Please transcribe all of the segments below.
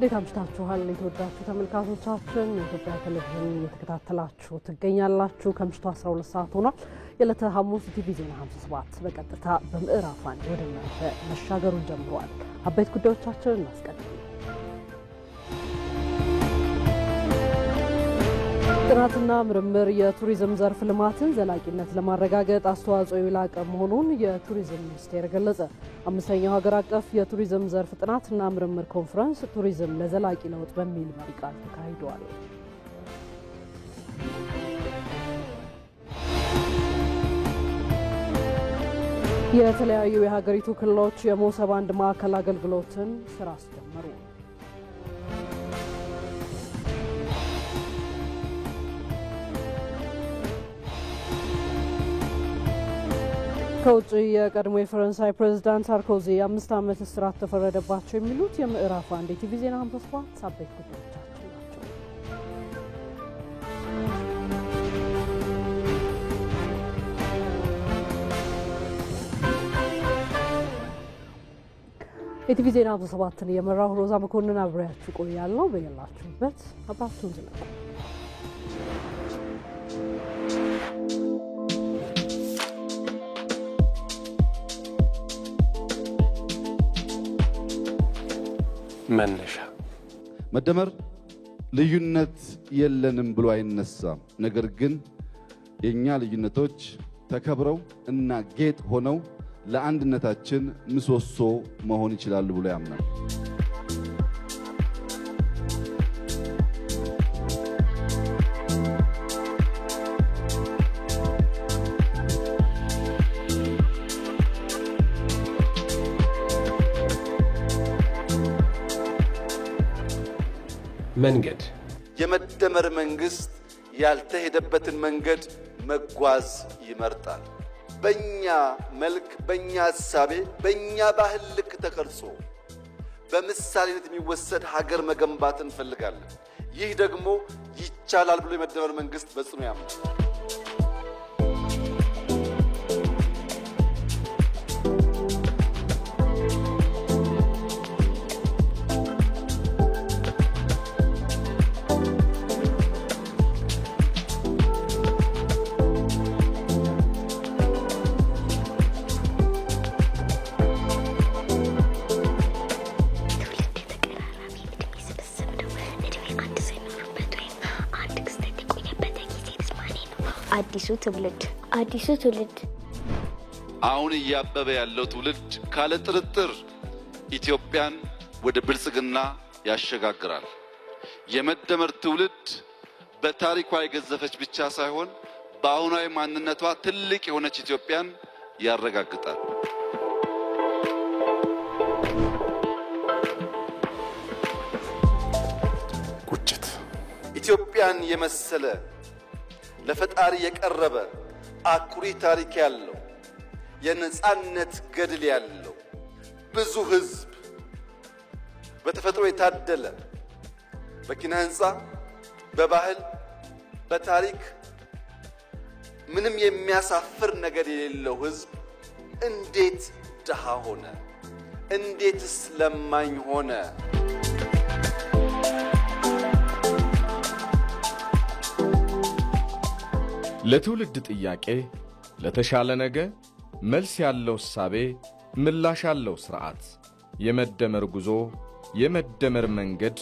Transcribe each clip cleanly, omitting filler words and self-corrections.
ለታምሽታችኋል ለተወዳችሁ ተመልካቾቻችን የኢትዮጵያ ቴሌቪዥን እየተከታተላችሁ ትገኛላችሁ ከምሽቱ 12 ሰዓት ሆኗል የዕለተ ሐሙስ ቲቪ ዜና 57 በቀጥታ በምዕራፍ 1 ወደ እናንተ መሻገሩን ጀምሯል አበይት ጉዳዮቻችንን እናስቀድም ጥናትና ምርምር የቱሪዝም ዘርፍ ልማትን ዘላቂነት ለማረጋገጥ አስተዋጽኦ የላቀ መሆኑን የቱሪዝም ሚኒስቴር ገለጸ። አምስተኛው ሀገር አቀፍ የቱሪዝም ዘርፍ ጥናትና ምርምር ኮንፈረንስ ቱሪዝም ለዘላቂ ለውጥ በሚል መሪ ቃል ተካሂዷል። የተለያዩ የሀገሪቱ ክልሎች የሞሰብ አንድ ማዕከል አገልግሎትን ስራ አስጀመሩ። ከውጭ የቀድሞ የፈረንሳይ ፕሬዝዳንት ሳርኮዚ 5 ዓመት እስራት ተፈረደባቸው የሚሉት የምዕራፍ 1 ቲቪ ዜና 57 አበይት ጉዳዮቻችን ናቸው። የቲቪ ዜና 57ን የመራው ሮዛ መኮንን አብሬያችሁ ቆያለሁ። በየላችሁበት አብራችሁን ዝለቁ። መነሻ መደመር ልዩነት የለንም ብሎ አይነሳም። ነገር ግን የኛ ልዩነቶች ተከብረው እና ጌጥ ሆነው ለአንድነታችን ምሰሶ መሆን ይችላሉ ብሎ ያምናል። መንገድ የመደመር መንግስት ያልተሄደበትን መንገድ መጓዝ ይመርጣል። በእኛ መልክ፣ በእኛ ሐሳቤ፣ በእኛ ባህል ልክ ተቀርጾ በምሳሌነት የሚወሰድ ሀገር መገንባት እንፈልጋለን። ይህ ደግሞ ይቻላል ብሎ የመደመር መንግስት በጽኑ ያምናል። አዲሱ ትውልድ አሁን እያበበ ያለው ትውልድ ካለ ጥርጥር ኢትዮጵያን ወደ ብልጽግና ያሸጋግራል። የመደመር ትውልድ በታሪኳ የገዘፈች ብቻ ሳይሆን በአሁናዊ ማንነቷ ትልቅ የሆነች ኢትዮጵያን ያረጋግጣል። ቁጭት ኢትዮጵያን የመሰለ ለፈጣሪ የቀረበ አኩሪ ታሪክ ያለው የነጻነት ገድል ያለው ብዙ ህዝብ በተፈጥሮ የታደለ በኪነ ህንጻ፣ በባህል፣ በታሪክ ምንም የሚያሳፍር ነገር የሌለው ህዝብ እንዴት ድሃ ሆነ? እንዴትስ ለማኝ ሆነ? ለትውልድ ጥያቄ ለተሻለ ነገ መልስ ያለው እሳቤ ምላሽ ያለው ስርዓት የመደመር ጉዞ የመደመር መንገድ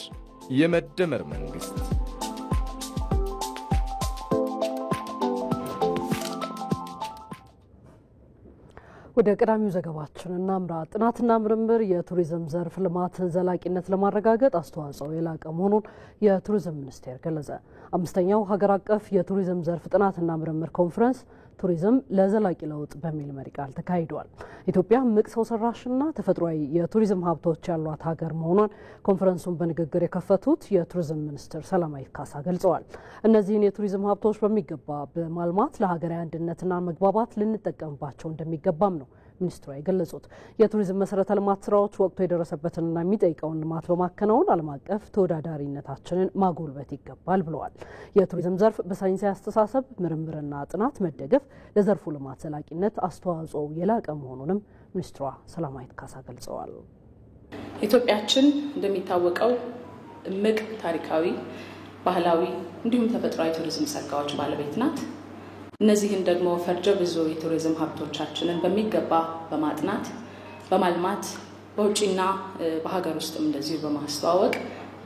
የመደመር መንግስት ወደ ቀዳሚው ዘገባችን እናምራ። ጥናትና ምርምር የቱሪዝም ዘርፍ ልማትን ዘላቂነት ለማረጋገጥ አስተዋጽኦ የላቀ መሆኑን የቱሪዝም ሚኒስቴር ገለጸ። አምስተኛው ሀገር አቀፍ የቱሪዝም ዘርፍ ጥናትና ምርምር ኮንፈረንስ ቱሪዝም ለዘላቂ ለውጥ በሚል መሪ ቃል ተካሂዷል። ኢትዮጵያ ምቅ ሰው ሰራሽና ተፈጥሯዊ የቱሪዝም ሀብቶች ያሏት ሀገር መሆኗን ኮንፈረንሱን በንግግር የከፈቱት የቱሪዝም ሚኒስትር ሰላማዊት ካሳ ገልጸዋል። እነዚህን የቱሪዝም ሀብቶች በሚገባ በማልማት ለሀገራዊ አንድነትና መግባባት ልንጠቀምባቸው እንደሚገባም ነው ሚኒስትሯ የገለጹት። የቱሪዝም መሰረተ ልማት ስራዎች ወቅቱ የደረሰበትንና የሚጠይቀውን ልማት በማከናወን ዓለም አቀፍ ተወዳዳሪነታችንን ማጎልበት ይገባል ብለዋል። የቱሪዝም ዘርፍ በሳይንሳዊ አስተሳሰብ ምርምርና ጥናት መደገፍ ለዘርፉ ልማት ዘላቂነት አስተዋጽኦ የላቀ መሆኑንም ሚኒስትሯ ሰላማዊት ካሳ ገልጸዋል። ኢትዮጵያችን እንደሚታወቀው እምቅ ታሪካዊ፣ ባህላዊ እንዲሁም ተፈጥሯዊ ቱሪዝም ጸጋዎች ባለቤት ናት። እነዚህን ደግሞ ፈርጀ ብዙ የቱሪዝም ሀብቶቻችንን በሚገባ በማጥናት በማልማት በውጪና በሀገር ውስጥም እንደዚሁ በማስተዋወቅ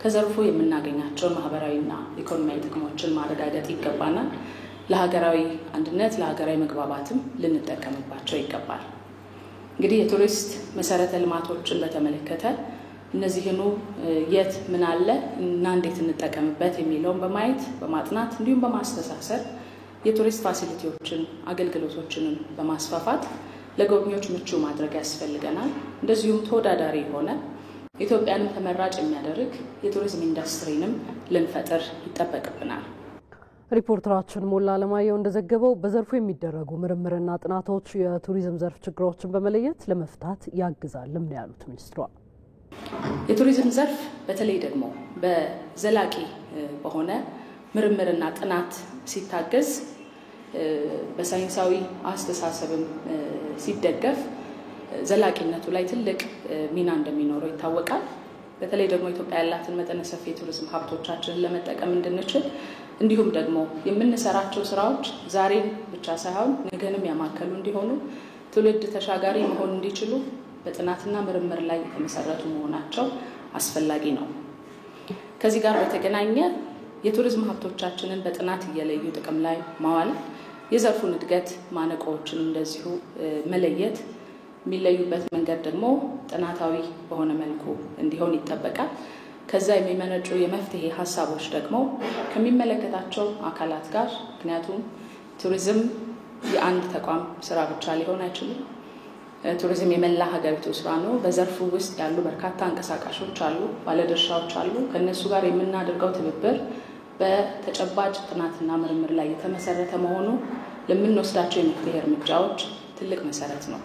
ከዘርፉ የምናገኛቸውን ማህበራዊና ኢኮኖሚያዊ ጥቅሞችን ማረጋገጥ ይገባናል። ለሀገራዊ አንድነት ለሀገራዊ መግባባትም ልንጠቀምባቸው ይገባል። እንግዲህ የቱሪስት መሰረተ ልማቶችን በተመለከተ እነዚህኑ የት ምን አለ እና እንዴት እንጠቀምበት የሚለውን በማየት በማጥናት እንዲሁም በማስተሳሰር የቱሪስት ፋሲሊቲዎችን አገልግሎቶችንም በማስፋፋት ለጎብኚዎች ምቹ ማድረግ ያስፈልገናል። እንደዚሁም ተወዳዳሪ የሆነ ኢትዮጵያንም ተመራጭ የሚያደርግ የቱሪዝም ኢንዱስትሪንም ልንፈጥር ይጠበቅብናል። ሪፖርተራችን ሞላ አለማየሁ እንደዘገበው በዘርፉ የሚደረጉ ምርምርና ጥናቶች የቱሪዝም ዘርፍ ችግሮችን በመለየት ለመፍታት ያግዛልም ነው ያሉት ሚኒስትሯ። የቱሪዝም ዘርፍ በተለይ ደግሞ በዘላቂ በሆነ ምርምርና ጥናት ሲታገዝ በሳይንሳዊ አስተሳሰብም ሲደገፍ ዘላቂነቱ ላይ ትልቅ ሚና እንደሚኖረው ይታወቃል። በተለይ ደግሞ ኢትዮጵያ ያላትን መጠነ ሰፊ የቱሪዝም ሀብቶቻችንን ለመጠቀም እንድንችል እንዲሁም ደግሞ የምንሰራቸው ስራዎች ዛሬን ብቻ ሳይሆን ነገንም ያማከሉ እንዲሆኑ ትውልድ ተሻጋሪ መሆን እንዲችሉ በጥናትና ምርምር ላይ የተመሰረቱ መሆናቸው አስፈላጊ ነው። ከዚህ ጋር በተገናኘ የቱሪዝም ሀብቶቻችንን በጥናት እየለዩ ጥቅም ላይ ማዋል፣ የዘርፉን እድገት ማነቆዎችን እንደዚሁ መለየት፣ የሚለዩበት መንገድ ደግሞ ጥናታዊ በሆነ መልኩ እንዲሆን ይጠበቃል። ከዛ የሚመነጩ የመፍትሄ ሀሳቦች ደግሞ ከሚመለከታቸው አካላት ጋር፣ ምክንያቱም ቱሪዝም የአንድ ተቋም ስራ ብቻ ሊሆን አይችልም። ቱሪዝም የመላ ሀገሪቱ ስራ ነው። በዘርፉ ውስጥ ያሉ በርካታ አንቀሳቃሾች አሉ፣ ባለድርሻዎች አሉ። ከነሱ ጋር የምናደርገው ትብብር በተጨባጭ ጥናትና ምርምር ላይ የተመሰረተ መሆኑ ለምንወስዳቸው የመፍትሄ እርምጃዎች ትልቅ መሰረት ነው።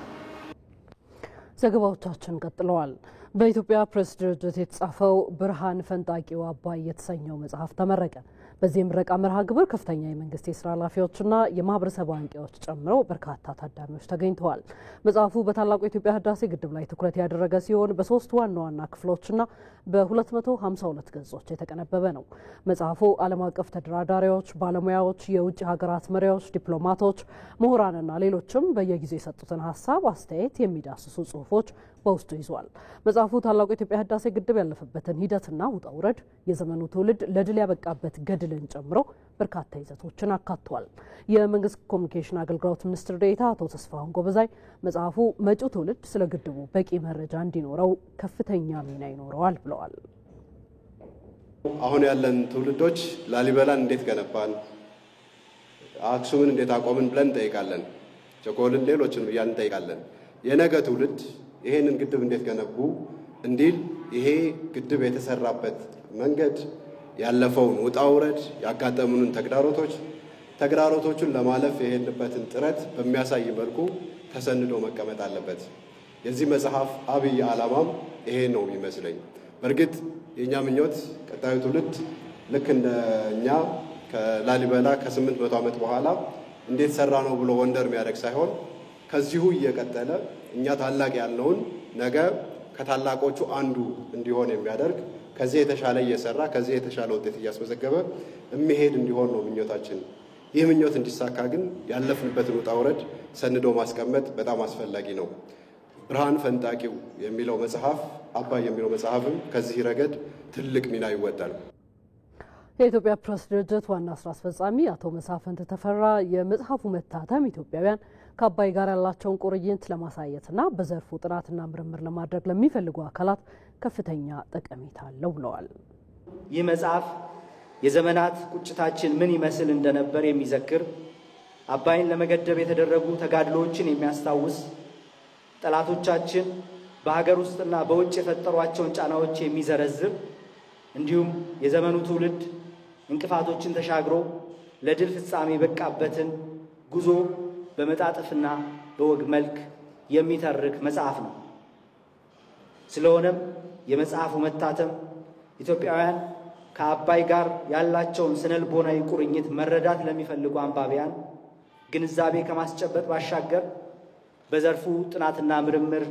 ዘገባዎቻችን ቀጥለዋል። በኢትዮጵያ ፕሬስ ድርጅት የተጻፈው ብርሃን ፈንጣቂው አባይ የተሰኘው መጽሐፍ ተመረቀ። በዚህ ምረቃ መርሃ ግብር ከፍተኛ የመንግስት የስራ ኃላፊዎችና የማህበረሰብ አንቂዎች ጨምረው በርካታ ታዳሚዎች ተገኝተዋል። መጽሐፉ በታላቁ የኢትዮጵያ ህዳሴ ግድብ ላይ ትኩረት ያደረገ ሲሆን በ3 ዋና ዋና ክፍሎችና በ252 ገጾች የተቀነበበ ነው። መጽሐፉ ዓለም አቀፍ ተደራዳሪዎች፣ ባለሙያዎች፣ የውጭ ሀገራት መሪዎች፣ ዲፕሎማቶች፣ ምሁራንና ሌሎችም በየጊዜው የሰጡትን ሀሳብ፣ አስተያየት የሚዳስሱ ጽሁፎች በውስጡ ይዟል። መጽሐፉ ታላቁ የኢትዮጵያ ህዳሴ ግድብ ያለፈበትን ሂደትና ውጣ ውረድ፣ የዘመኑ ትውልድ ለድል ያበቃበት ገድልን ጨምሮ በርካታ ይዘቶችን አካቷል። የመንግስት ኮሚኒኬሽን አገልግሎት ሚኒስትር ዴኤታ አቶ ተስፋሁን ጎበዛይ መጽሐፉ መጪው ትውልድ ስለ ግድቡ በቂ መረጃ እንዲኖረው ከፍተኛ ሚና ይኖረዋል ብለዋል። አሁን ያለን ትውልዶች ላሊበላን እንዴት ገነባን፣ አክሱምን እንዴት አቆምን ብለን እንጠይቃለን። ጀጎልን፣ ሌሎችንም እያልን እንጠይቃለን። የነገ ትውልድ ይሄንን ግድብ እንዴት ገነቡ እንዲል ይሄ ግድብ የተሰራበት መንገድ ያለፈውን ውጣ ውረድ፣ ያጋጠሙንን ተግዳሮቶቹን ለማለፍ የሄድንበትን ጥረት በሚያሳይ መልኩ ተሰንዶ መቀመጥ አለበት። የዚህ መጽሐፍ አብይ ዓላማም ይሄ ነው የሚመስለኝ። በእርግጥ የኛ ምኞት ቀጣዩ ትውልድ ልክ እንደኛ ከላሊበላ ከ800 ዓመት በኋላ እንዴት ሰራ ነው ብሎ ወንደር የሚያደርግ ሳይሆን ከዚሁ እየቀጠለ እኛ ታላቅ ያለውን ነገ ከታላቆቹ አንዱ እንዲሆን የሚያደርግ ከዚህ የተሻለ እየሰራ ከዚህ የተሻለ ውጤት እያስመዘገበ የሚሄድ እንዲሆን ነው ምኞታችን። ይህ ምኞት እንዲሳካ ግን ያለፍንበትን ውጣ ውረድ ሰንዶ ማስቀመጥ በጣም አስፈላጊ ነው። ብርሃን ፈንጣቂው የሚለው መጽሐፍ አባይ የሚለው መጽሐፍም ከዚህ ረገድ ትልቅ ሚና ይወጣል። የኢትዮጵያ ፕሬስ ድርጅት ዋና ስራ አስፈጻሚ አቶ መሳፍንት ተፈራ የመጽሐፉ መታተም ኢትዮጵያውያን ከአባይ ጋር ያላቸውን ቁርኝት ለማሳየትና በዘርፉ ጥናትና ምርምር ለማድረግ ለሚፈልጉ አካላት ከፍተኛ ጠቀሜታ አለው ብለዋል። ይህ መጽሐፍ የዘመናት ቁጭታችን ምን ይመስል እንደነበር የሚዘክር፣ አባይን ለመገደብ የተደረጉ ተጋድሎዎችን የሚያስታውስ፣ ጠላቶቻችን በሀገር ውስጥና በውጭ የፈጠሯቸውን ጫናዎች የሚዘረዝር፣ እንዲሁም የዘመኑ ትውልድ እንቅፋቶችን ተሻግሮ ለድል ፍጻሜ የበቃበትን ጉዞ በመጣጥፍና በወግ መልክ የሚተርክ መጽሐፍ ነው። ስለሆነም የመጽሐፉ መታተም ኢትዮጵያውያን ከአባይ ጋር ያላቸውን ስነልቦናዊ ቁርኝት መረዳት ለሚፈልጉ አንባቢያን ግንዛቤ ከማስጨበጥ ባሻገር በዘርፉ ጥናትና ምርምር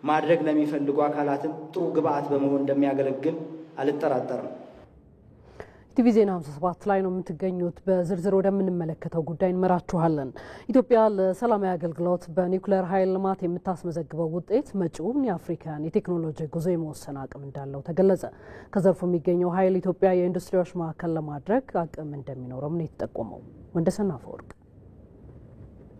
ማድረግ ለሚፈልጉ አካላትም ጥሩ ግብዓት በመሆን እንደሚያገለግል አልጠራጠርም። ቲቪ ዜና 57 ላይ ነው የምትገኙት። በዝርዝር ወደምንመለከተው ጉዳይ እንመራችኋለን። ኢትዮጵያ ለሰላማዊ አገልግሎት በኒውክሌር ኃይል ልማት የምታስመዘግበው ውጤት መጪውን የአፍሪካን የቴክኖሎጂ ጉዞ የመወሰን አቅም እንዳለው ተገለጸ። ከዘርፉ የሚገኘው ኃይል ኢትዮጵያ የኢንዱስትሪዎች ማዕከል ለማድረግ አቅም እንደሚኖረው ነው የተጠቆመው። ወንደሰና ፈወርቅ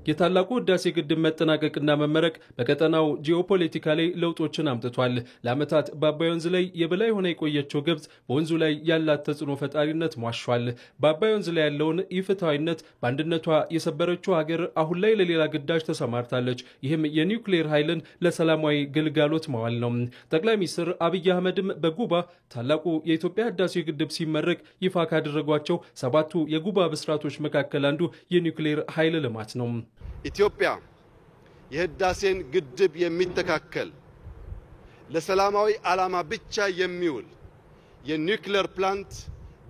የታላቁ ህዳሴ ግድብ መጠናቀቅና መመረቅ በቀጠናው ጂኦፖለቲካሊ ለውጦችን አምጥቷል። ለዓመታት በአባይ ወንዝ ላይ የበላይ ሆና የቆየችው ግብጽ በወንዙ ላይ ያላት ተጽዕኖ ፈጣሪነት ሟሿል። በአባይ ወንዝ ላይ ያለውን ኢፍትሐዊነት በአንድነቷ የሰበረችው ሀገር አሁን ላይ ለሌላ ግዳጅ ተሰማርታለች። ይህም የኒውክሌር ኃይልን ለሰላማዊ ግልጋሎት ማዋል ነው። ጠቅላይ ሚኒስትር አብይ አህመድም በጉባ ታላቁ የኢትዮጵያ ህዳሴ ግድብ ሲመረቅ ይፋ ካደረጓቸው 7ቱ የጉባ ብስራቶች መካከል አንዱ የኒውክሌር ኃይል ልማት ነው። ኢትዮጵያ የህዳሴን ግድብ የሚተካከል ለሰላማዊ ዓላማ ብቻ የሚውል የኒውክሌር ፕላንት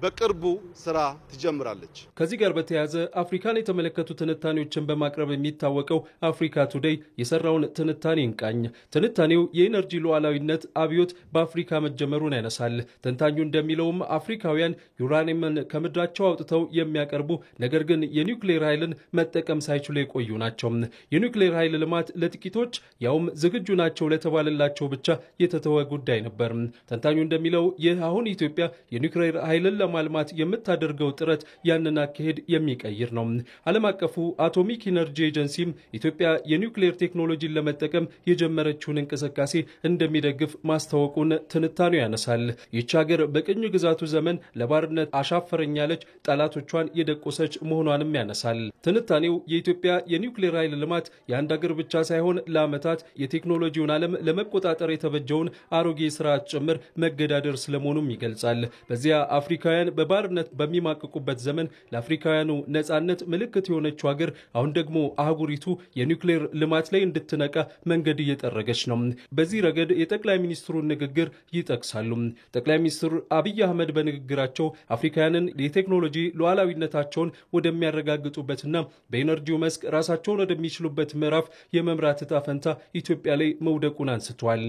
በቅርቡ ስራ ትጀምራለች። ከዚህ ጋር በተያያዘ አፍሪካን የተመለከቱ ትንታኔዎችን በማቅረብ የሚታወቀው አፍሪካ ቱዴይ የሰራውን ትንታኔ እንቃኝ። ትንታኔው የኢነርጂ ሉዓላዊነት አብዮት በአፍሪካ መጀመሩን ያነሳል። ተንታኙ እንደሚለውም አፍሪካውያን ዩራኒየምን ከምድራቸው አውጥተው የሚያቀርቡ ነገር ግን የኒውክሌር ኃይልን መጠቀም ሳይችሉ የቆዩ ናቸው። የኒውክሌር ኃይል ልማት ለጥቂቶች ያውም ዝግጁ ናቸው ለተባለላቸው ብቻ የተተወ ጉዳይ ነበር። ተንታኙ እንደሚለው ይህ አሁን ኢትዮጵያ የኒውክሌር ኃይልን ለማልማት የምታደርገው ጥረት ያንን አካሄድ የሚቀይር ነው። ዓለም አቀፉ አቶሚክ ኢነርጂ ኤጀንሲም ኢትዮጵያ የኒውክሌር ቴክኖሎጂን ለመጠቀም የጀመረችውን እንቅስቃሴ እንደሚደግፍ ማስታወቁን ትንታኔው ያነሳል። ይህች ሀገር በቅኝ ግዛቱ ዘመን ለባርነት አሻፈረኝ ያለች ጠላቶቿን የደቆሰች መሆኗንም ያነሳል። ትንታኔው የኢትዮጵያ የኒውክሌር ኃይል ልማት የአንድ ሀገር ብቻ ሳይሆን ለዓመታት የቴክኖሎጂውን ዓለም ለመቆጣጠር የተበጀውን አሮጌ ስርዓት ጭምር መገዳደር ስለመሆኑም ይገልጻል። በዚያ አፍሪካውያን በባርነት በሚማቅቁበት ዘመን ለአፍሪካውያኑ ነጻነት ምልክት የሆነችው ሀገር አሁን ደግሞ አህጉሪቱ የኒውክሌር ልማት ላይ እንድትነቃ መንገድ እየጠረገች ነው። በዚህ ረገድ የጠቅላይ ሚኒስትሩን ንግግር ይጠቅሳሉ። ጠቅላይ ሚኒስትር አብይ አህመድ በንግግራቸው አፍሪካውያንን የቴክኖሎጂ ሉዓላዊነታቸውን ወደሚያረጋግጡበትና በኢነርጂው መስክ ራሳቸውን ወደሚችሉበት ምዕራፍ የመምራት ዕጣ ፈንታ ኢትዮጵያ ላይ መውደቁን አንስተዋል።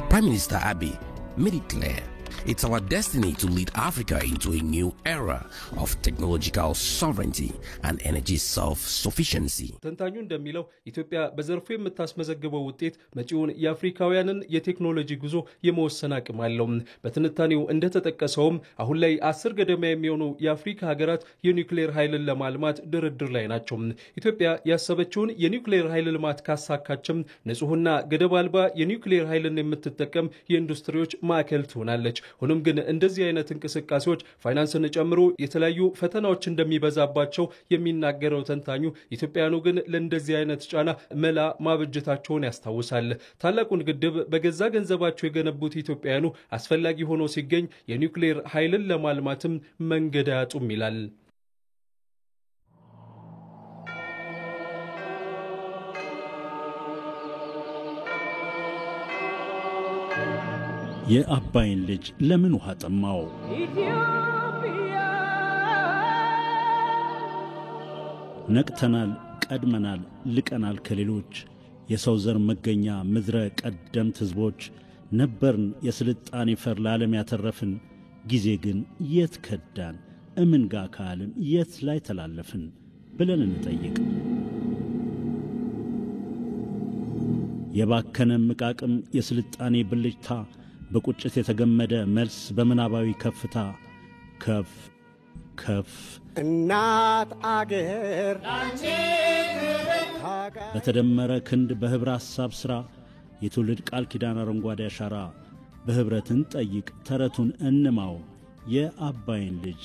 Prime Minister Abiy made it clear it's our destiny to lead Africa into a new era of technological sovereignty and energy self-sufficiency. ተንታኙ እንደሚለው ኢትዮጵያ በዘርፉ የምታስመዘግበው ውጤት መጪውን የአፍሪካውያንን የቴክኖሎጂ ጉዞ የመወሰን አቅም አለው። በትንታኔው እንደተጠቀሰውም አሁን ላይ 10 ገደማ የሚሆኑ የአፍሪካ ሀገራት የኒውክሌር ኃይልን ለማልማት ድርድር ላይ ናቸው። ኢትዮጵያ ያሰበችውን የኒውክሌር ኃይል ልማት ካሳካችም ንጹህና ገደብ አልባ የኒውክሌር ኃይልን የምትጠቀም የኢንዱስትሪዎች ማዕከል ትሆናለች። ሆኖም ግን እንደዚህ አይነት እንቅስቃሴዎች ፋይናንስን ጨምሮ የተለያዩ ፈተናዎች እንደሚበዛባቸው የሚናገረው ተንታኙ ኢትዮጵያኑ ግን ለእንደዚህ አይነት ጫና መላ ማበጀታቸውን ያስታውሳል። ታላቁን ግድብ በገዛ ገንዘባቸው የገነቡት ኢትዮጵያኑ አስፈላጊ ሆኖ ሲገኝ የኒውክሌር ኃይልን ለማልማትም መንገድ አያጡም ይላል። የአባይን ልጅ ለምን ውሃ ጠማው? ነቅተናል፣ ቀድመናል፣ ልቀናል ከሌሎች የሰው ዘር መገኛ ምድረ ቀደምት ሕዝቦች ነበርን የስልጣኔ ፈር ለዓለም ያተረፍን። ጊዜ ግን የት ከዳን እምን ጋ ከዓለም የት ላይ ተላለፍን ብለን እንጠይቅ። የባከነ ምቃቅም የስልጣኔ ብልጭታ በቁጭት የተገመደ መልስ በምናባዊ ከፍታ ከፍ ከፍ እናት አገር በተደመረ ክንድ በህብረ ሐሳብ ሥራ የትውልድ ቃል ኪዳን አረንጓዴ አሻራ በህብረትን ጠይቅ ተረቱን እንማው የአባይን ልጅ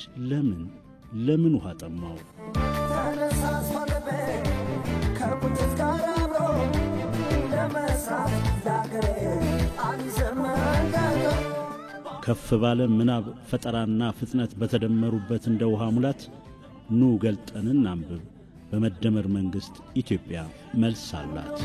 ለምን ውሃ ጠማው? ከፍ ባለ ምናብ ፈጠራና ፍጥነት በተደመሩበት እንደ ውሃ ሙላት ኑ ገልጠን እናንብብ በመደመር መንግስት ኢትዮጵያ መልስ አላት።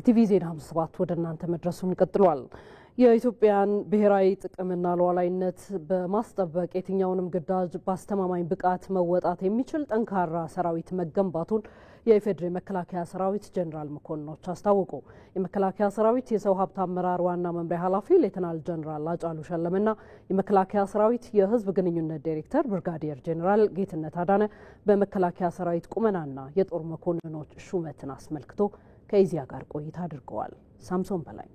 ኢቲቪ ዜና 57 ወደ እናንተ መድረሱን ቀጥሏል። የኢትዮጵያን ብሔራዊ ጥቅምና ሉዓላዊነት በማስጠበቅ የትኛውንም ግዳጅ በአስተማማኝ ብቃት መወጣት የሚችል ጠንካራ ሰራዊት መገንባቱን የኢፌዴሪ መከላከያ ሰራዊት ጄኔራል መኮንኖች አስታወቁ። የመከላከያ ሰራዊት የሰው ሀብት አመራር ዋና መምሪያ ኃላፊ ሌተናል ጄኔራል አጫሉ ሸለመና የመከላከያ ሰራዊት የህዝብ ግንኙነት ዳይሬክተር ብርጋዲየር ጄኔራል ጌትነት አዳነ በመከላከያ ሰራዊት ቁመናና የጦር መኮንኖች ሹመትን አስመልክቶ ከኢዚያ ጋር ቆይታ አድርገዋል። ሳምሶን በላይ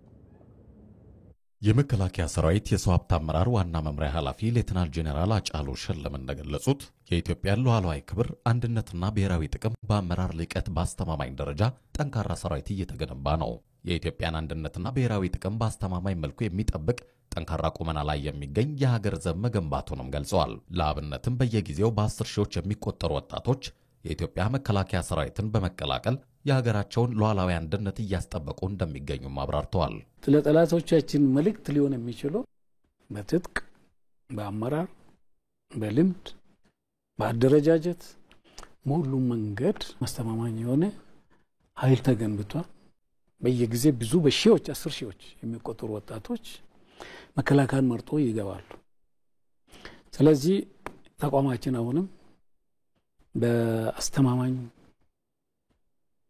የመከላከያ ሰራዊት የሰው ሀብት አመራር ዋና መምሪያ ኃላፊ ሌተናል ጄኔራል አጫሉ ሸለመ እንደገለጹት የኢትዮጵያን ሉዓላዊ ክብር አንድነትና ብሔራዊ ጥቅም በአመራር ልቀት በአስተማማኝ ደረጃ ጠንካራ ሰራዊት እየተገነባ ነው። የኢትዮጵያን አንድነትና ብሔራዊ ጥቅም በአስተማማኝ መልኩ የሚጠብቅ ጠንካራ ቁመና ላይ የሚገኝ የሀገር ዘብ መገንባቱንም ገልጸዋል። ለአብነትም በየጊዜው በ10 ሺዎች የሚቆጠሩ ወጣቶች የኢትዮጵያ መከላከያ ሰራዊትን በመቀላቀል የሀገራቸውን ሉዓላዊ አንድነት እያስጠበቁ እንደሚገኙም አብራርተዋል። ለጠላቶቻችን መልእክት ሊሆን የሚችለው በትጥቅ፣ በአመራር፣ በልምድ፣ በአደረጃጀት በሁሉም መንገድ ማስተማማኝ የሆነ ኃይል ተገንብቷል። በየጊዜ ብዙ በሺዎች 10 ሺዎች የሚቆጠሩ ወጣቶች መከላከያን መርጦ ይገባሉ። ስለዚህ ተቋማችን አሁንም በአስተማማኝ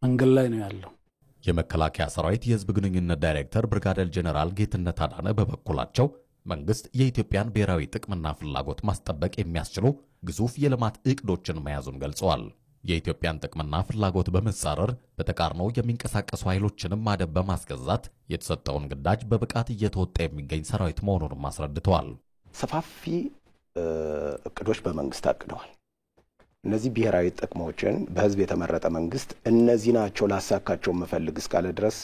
መንገድ ላይ ነው ያለው። የመከላከያ ሰራዊት የህዝብ ግንኙነት ዳይሬክተር ብርጋዴር ጄኔራል ጌትነት አዳነ በበኩላቸው መንግስት የኢትዮጵያን ብሔራዊ ጥቅምና ፍላጎት ማስጠበቅ የሚያስችሉ ግዙፍ የልማት እቅዶችን መያዙን ገልጸዋል። የኢትዮጵያን ጥቅምና ፍላጎት በመጻረር በተቃርኖ የሚንቀሳቀሱ ኃይሎችንም ማደብ በማስገዛት የተሰጠውን ግዳጅ በብቃት እየተወጣ የሚገኝ ሰራዊት መሆኑንም አስረድተዋል። ሰፋፊ እቅዶች በመንግስት አቅደዋል። እነዚህ ብሔራዊ ጥቅሞችን በህዝብ የተመረጠ መንግስት እነዚህ ናቸው ላሳካቸው መፈልግ እስካለ ድረስ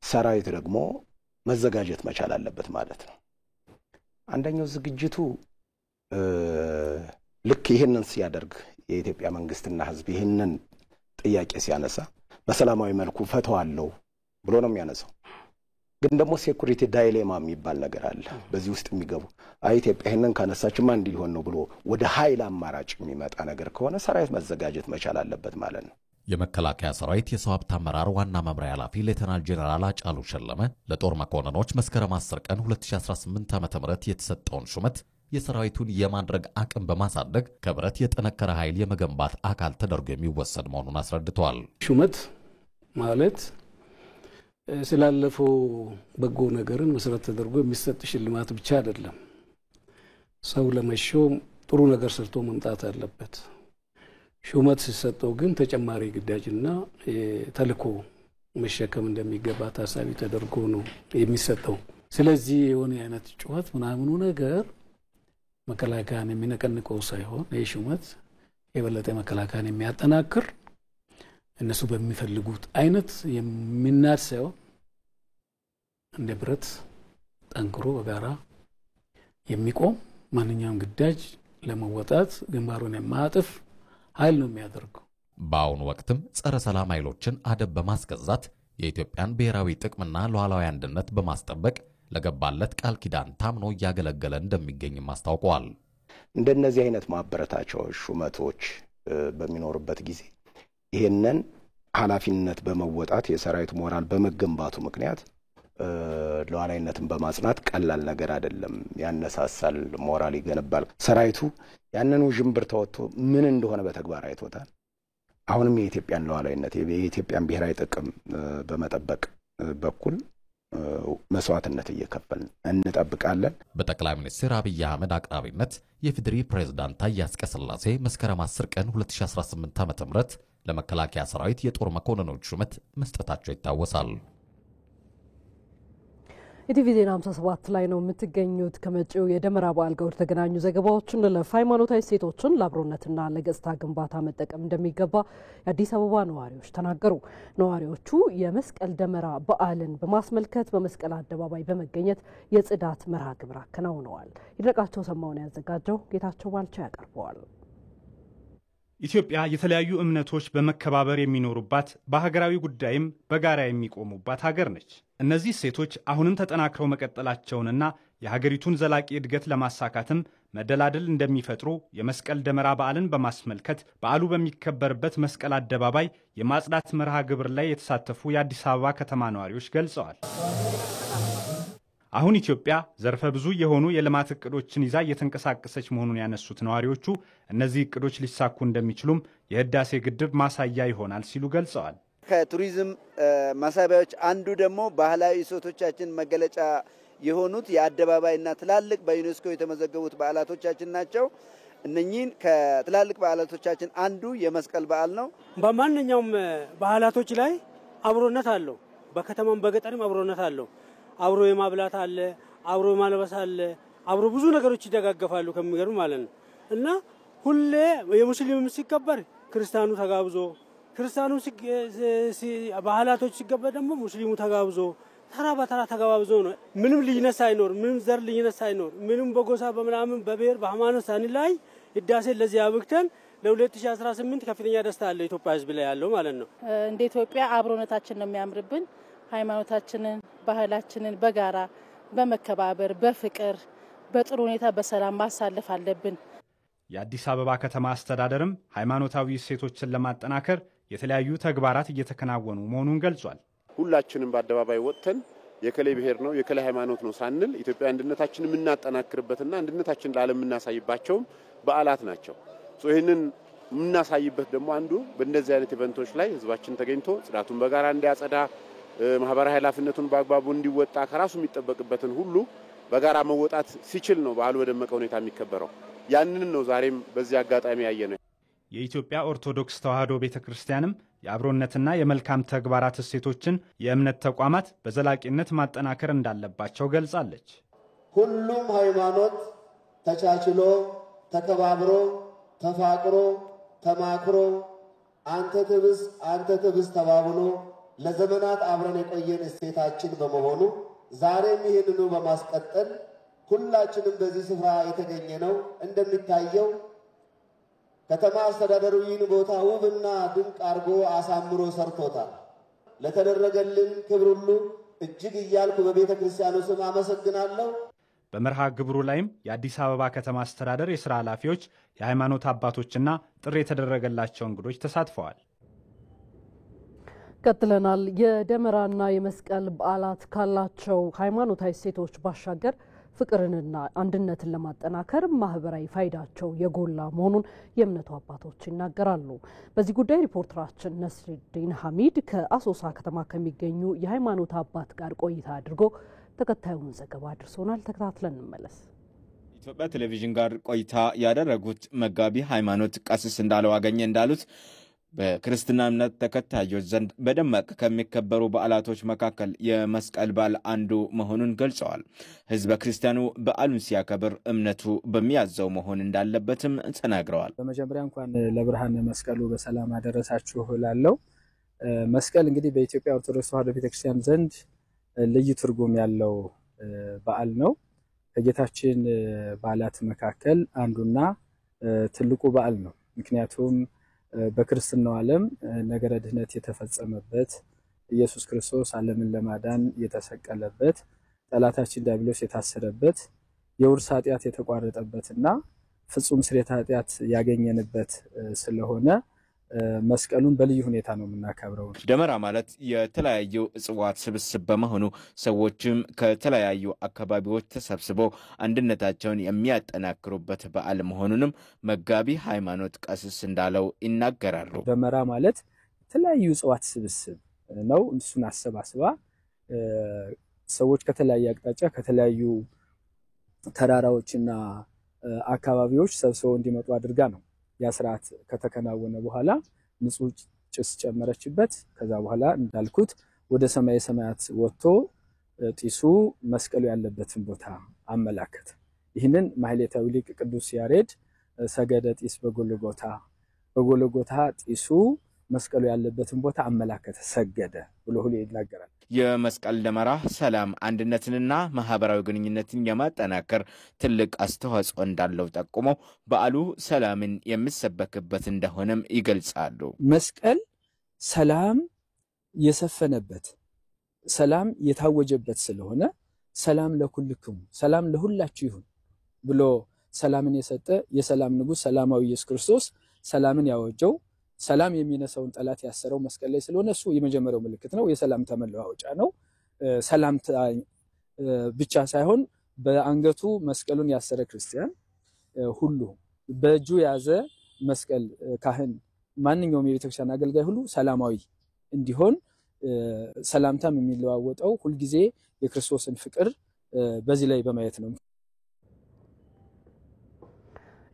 ሰራዊት ደግሞ መዘጋጀት መቻል አለበት ማለት ነው። አንደኛው ዝግጅቱ ልክ ይሄንን ሲያደርግ የኢትዮጵያ መንግስትና ህዝብ ይሄንን ጥያቄ ሲያነሳ በሰላማዊ መልኩ ፈተዋለሁ ብሎ ነው የሚያነሳው። ግን ደግሞ ሴኩሪቲ ዳይሌማ የሚባል ነገር አለ። በዚህ ውስጥ የሚገቡ ኢትዮጵያ ይሄንን ካነሳችማ እንዲህ ሊሆን ነው ብሎ ወደ ኃይል አማራጭ የሚመጣ ነገር ከሆነ ሰራዊት መዘጋጀት መቻል አለበት ማለት ነው። የመከላከያ ሰራዊት የሰው ሀብት አመራር ዋና መምሪያ ኃላፊ ሌተናል ጄኔራል አጫሉ ሸለመ ለጦር መኮንኖች መስከረም 10 ቀን 2018 ዓ.ም የተሰጠውን ሹመት የሰራዊቱን የማድረግ አቅም በማሳደግ ከብረት የጠነከረ ኃይል የመገንባት አካል ተደርጎ የሚወሰድ መሆኑን አስረድተዋል። ሹመት ማለት ስላለፈው በጎ ነገርን መሰረት ተደርጎ የሚሰጥ ሽልማት ብቻ አይደለም። ሰው ለመሾም ጥሩ ነገር ሰርቶ መምጣት አለበት። ሹመት ሲሰጠው ግን ተጨማሪ ግዳጅና ተልዕኮ መሸከም እንደሚገባ ታሳቢ ተደርጎ ነው የሚሰጠው። ስለዚህ የሆነ አይነት ጩኸት ምናምኑ ነገር መከላከያን የሚነቀንቀው ሳይሆን የሹመት የበለጠ መከላከያን የሚያጠናክር እነሱ በሚፈልጉት አይነት የሚናድ ሳይሆን እንደ ብረት ጠንክሮ በጋራ የሚቆም ማንኛውም ግዳጅ ለመወጣት ግንባሩን የማያጥፍ ኃይል ነው የሚያደርገው። በአሁኑ ወቅትም ጸረ ሰላም ኃይሎችን አደብ በማስገዛት የኢትዮጵያን ብሔራዊ ጥቅምና ሉዓላዊ አንድነት በማስጠበቅ ለገባለት ቃል ኪዳን ታምኖ እያገለገለ እንደሚገኝም አስታውቀዋል። እንደነዚህ አይነት ማበረታቻዎች ሹመቶች በሚኖርበት ጊዜ ይሄንን ኃላፊነት በመወጣት የሰራዊት ሞራል በመገንባቱ ምክንያት ሉዓላዊነትን በማጽናት ቀላል ነገር አይደለም። ያነሳሳል፣ ሞራል ይገነባል። ሰራዊቱ ያንኑ ጅምብር ተወጥቶ ምን እንደሆነ በተግባር አይቶታል። አሁንም የኢትዮጵያን ሉዓላዊነት የኢትዮጵያን ብሔራዊ ጥቅም በመጠበቅ በኩል መስዋዕትነት እየከፈልን እንጠብቃለን። በጠቅላይ ሚኒስትር አብይ አህመድ አቅራቢነት የፌዴሪ ፕሬዝዳንት ታዬ አጽቀሥላሴ መስከረም 10 ቀን 2018 ዓ.ም ለመከላከያ ሰራዊት የጦር መኮንኖች ሹመት መስጠታቸው ይታወሳል። ኢቲቪ ዜና 57 ላይ ነው የምትገኙት። ከመጪው የደመራ በዓል ጋር የተገናኙ ዘገባዎችን ለሃይማኖታዊ ሴቶችን ለአብሮነትና ለገጽታ ግንባታ መጠቀም እንደሚገባ የአዲስ አበባ ነዋሪዎች ተናገሩ። ነዋሪዎቹ የመስቀል ደመራ በዓልን በማስመልከት በመስቀል አደባባይ በመገኘት የጽዳት መርሃ ግብር አከናውነዋል። ይድነቃቸው ሰማውን ያዘጋጀው ጌታቸው ባልቻ ያቀርበዋል። ኢትዮጵያ የተለያዩ እምነቶች በመከባበር የሚኖሩባት በሀገራዊ ጉዳይም በጋራ የሚቆሙባት ሀገር ነች። እነዚህ ሴቶች አሁንም ተጠናክረው መቀጠላቸውንና የሀገሪቱን ዘላቂ እድገት ለማሳካትም መደላድል እንደሚፈጥሩ የመስቀል ደመራ በዓልን በማስመልከት በዓሉ በሚከበርበት መስቀል አደባባይ የማጽዳት መርሃ ግብር ላይ የተሳተፉ የአዲስ አበባ ከተማ ነዋሪዎች ገልጸዋል። አሁን ኢትዮጵያ ዘርፈ ብዙ የሆኑ የልማት እቅዶችን ይዛ እየተንቀሳቀሰች መሆኑን ያነሱት ነዋሪዎቹ እነዚህ እቅዶች ሊሳኩ እንደሚችሉም የህዳሴ ግድብ ማሳያ ይሆናል ሲሉ ገልጸዋል። ከቱሪዝም ማሳቢያዎች አንዱ ደግሞ ባህላዊ እሴቶቻችን መገለጫ የሆኑት የአደባባይና ትላልቅ በዩኔስኮ የተመዘገቡት በዓላቶቻችን ናቸው። እነኚህን ከትላልቅ በዓላቶቻችን አንዱ የመስቀል በዓል ነው። በማንኛውም ባህላቶች ላይ አብሮነት አለው። በከተማም በገጠርም አብሮነት አለው። አብሮ የማብላት አለ፣ አብሮ የማልበስ አለ፣ አብሮ ብዙ ነገሮች ይደጋገፋሉ ከሚገርም ማለት ነው። እና ሁሌ የሙስሊምም ሲከበር ክርስቲያኑ ተጋብዞ፣ ክርስቲያኑ ባህላቶች ሲከበር ደግሞ ሙስሊሙ ተጋብዞ ተራ በተራ ተጋባብዞ ነው። ምንም ልዩነት ሳይኖር፣ ምንም ዘር ልዩነት ሳይኖር፣ ምንም በጎሳ በምናምን በብሔር በሃይማኖት ሳንለያይ ህዳሴ ለዚህ አብቅተን ለ2018 ከፍተኛ ደስታ አለ ኢትዮጵያ ህዝብ ላይ ያለው ማለት ነው። እንደ ኢትዮጵያ አብሮነታችን ነው የሚያምርብን። ሃይማኖታችንን ባህላችንን በጋራ በመከባበር በፍቅር በጥሩ ሁኔታ በሰላም ማሳለፍ አለብን። የአዲስ አበባ ከተማ አስተዳደርም ሃይማኖታዊ እሴቶችን ለማጠናከር የተለያዩ ተግባራት እየተከናወኑ መሆኑን ገልጿል። ሁላችንም በአደባባይ ወጥተን የከሌ ብሔር ነው የከሌ ሃይማኖት ነው ሳንል ኢትዮጵያ አንድነታችንን የምናጠናክርበትና አንድነታችንን ለዓለም የምናሳይባቸው በዓላት ናቸው። ይህንን የምናሳይበት ደግሞ አንዱ በእንደዚህ አይነት ኢቨንቶች ላይ ህዝባችን ተገኝቶ ጽዳቱን በጋራ እንዲያጸዳ ማህበራዊ ኃላፊነቱን በአግባቡ እንዲወጣ ከራሱ የሚጠበቅበትን ሁሉ በጋራ መወጣት ሲችል ነው በዓሉ በደመቀ ሁኔታ የሚከበረው። ያንን ነው ዛሬም በዚህ አጋጣሚ ያየነው። የኢትዮጵያ ኦርቶዶክስ ተዋሕዶ ቤተክርስቲያንም የአብሮነትና የመልካም ተግባራት እሴቶችን የእምነት ተቋማት በዘላቂነት ማጠናከር እንዳለባቸው ገልጻለች። ሁሉም ሃይማኖት ተቻችሎ ተከባብሮ ተፋቅሮ ተማክሮ አንተ ትብስ ተባብሎ ለዘመናት አብረን የቆየን እሴታችን በመሆኑ ዛሬም ይህንኑ በማስቀጠል ሁላችንም በዚህ ስፍራ የተገኘ ነው። እንደሚታየው ከተማ አስተዳደሩ ይህን ቦታ ውብና ድንቅ አድርጎ አሳምሮ ሰርቶታል። ለተደረገልን ክብር ሁሉ እጅግ እያልኩ በቤተ ክርስቲያኑ ስም አመሰግናለሁ። በመርሃ ግብሩ ላይም የአዲስ አበባ ከተማ አስተዳደር የሥራ ኃላፊዎች፣ የሃይማኖት አባቶችና ጥሪ የተደረገላቸው እንግዶች ተሳትፈዋል። ቀጥለናል። የደመራና የመስቀል በዓላት ካላቸው ሃይማኖታዊ እሴቶች ባሻገር ፍቅርንና አንድነትን ለማጠናከር ማህበራዊ ፋይዳቸው የጎላ መሆኑን የእምነቱ አባቶች ይናገራሉ። በዚህ ጉዳይ ሪፖርተራችን ነስሪዲን ሐሚድ ከአሶሳ ከተማ ከሚገኙ የሃይማኖት አባት ጋር ቆይታ አድርጎ ተከታዩን ዘገባ አድርሶናል። ተከታትለን እንመለስ። ኢትዮጵያ ቴሌቪዥን ጋር ቆይታ ያደረጉት መጋቢ ሃይማኖት ቀሲስ እንዳለው አገኘ እንዳሉት በክርስትና እምነት ተከታዮች ዘንድ በደማቅ ከሚከበሩ በዓላቶች መካከል የመስቀል በዓል አንዱ መሆኑን ገልጸዋል። ህዝበ ክርስቲያኑ በዓሉን ሲያከብር እምነቱ በሚያዘው መሆን እንዳለበትም ተናግረዋል። በመጀመሪያ እንኳን ለብርሃነ መስቀሉ በሰላም አደረሳችሁ እላለሁ። መስቀል እንግዲህ በኢትዮጵያ ኦርቶዶክስ ተዋሕዶ ቤተክርስቲያን ዘንድ ልዩ ትርጉም ያለው በዓል ነው። ከጌታችን በዓላት መካከል አንዱና ትልቁ በዓል ነው። ምክንያቱም በክርስትናው ዓለም ነገረ ድህነት የተፈጸመበት ኢየሱስ ክርስቶስ ዓለምን ለማዳን የተሰቀለበት ጠላታችን ዲያብሎስ የታሰረበት የውርስ ኃጢአት የተቋረጠበትና ፍጹም ስርየተ ኃጢአት ያገኘንበት ስለሆነ መስቀሉን በልዩ ሁኔታ ነው የምናከብረው። ደመራ ማለት የተለያዩ እጽዋት ስብስብ በመሆኑ ሰዎችም ከተለያዩ አካባቢዎች ተሰብስበው አንድነታቸውን የሚያጠናክሩበት በዓል መሆኑንም መጋቢ ሃይማኖት ቀሲስ እንዳለው ይናገራሉ። ደመራ ማለት የተለያዩ እጽዋት ስብስብ ነው። እሱን አሰባስባ ሰዎች ከተለያየ አቅጣጫ ከተለያዩ ተራራዎችና አካባቢዎች ሰብስበው እንዲመጡ አድርጋ ነው። ያ ስርዓት ከተከናወነ በኋላ ንጹህ ጭስ ጨመረችበት። ከዛ በኋላ እንዳልኩት ወደ ሰማይ ሰማያት ወጥቶ ጢሱ መስቀሉ ያለበትን ቦታ አመላከተ። ይህንን ማህሌታዊ ሊቅ ቅዱስ ያሬድ ሰገደ ጢስ በጎልጎታ ጢሱ መስቀሉ ያለበትን ቦታ አመላከተ፣ ሰገደ ብሎ ሁሉ ይናገራል። የመስቀል ደመራ ሰላም፣ አንድነትንና ማህበራዊ ግንኙነትን የማጠናከር ትልቅ አስተዋጽኦ እንዳለው ጠቁመው በዓሉ ሰላምን የሚሰበክበት እንደሆነም ይገልጻሉ። መስቀል ሰላም የሰፈነበት ሰላም የታወጀበት ስለሆነ ሰላም ለኩልክሙ፣ ሰላም ለሁላችሁ ይሁን ብሎ ሰላምን የሰጠ የሰላም ንጉስ ሰላማዊ ኢየሱስ ክርስቶስ ሰላምን ያወጀው ሰላም የሚነሳውን ጠላት ያሰረው መስቀል ላይ ስለሆነ እሱ የመጀመሪያው ምልክት ነው። የሰላም ተመለዋወጫ ነው። ሰላም ብቻ ሳይሆን በአንገቱ መስቀሉን ያሰረ ክርስቲያን ሁሉ በእጁ ያዘ መስቀል ካህን ማንኛውም የቤተክርስቲያን አገልጋይ ሁሉ ሰላማዊ እንዲሆን ሰላምታም የሚለዋወጠው ሁልጊዜ የክርስቶስን ፍቅር በዚህ ላይ በማየት ነው።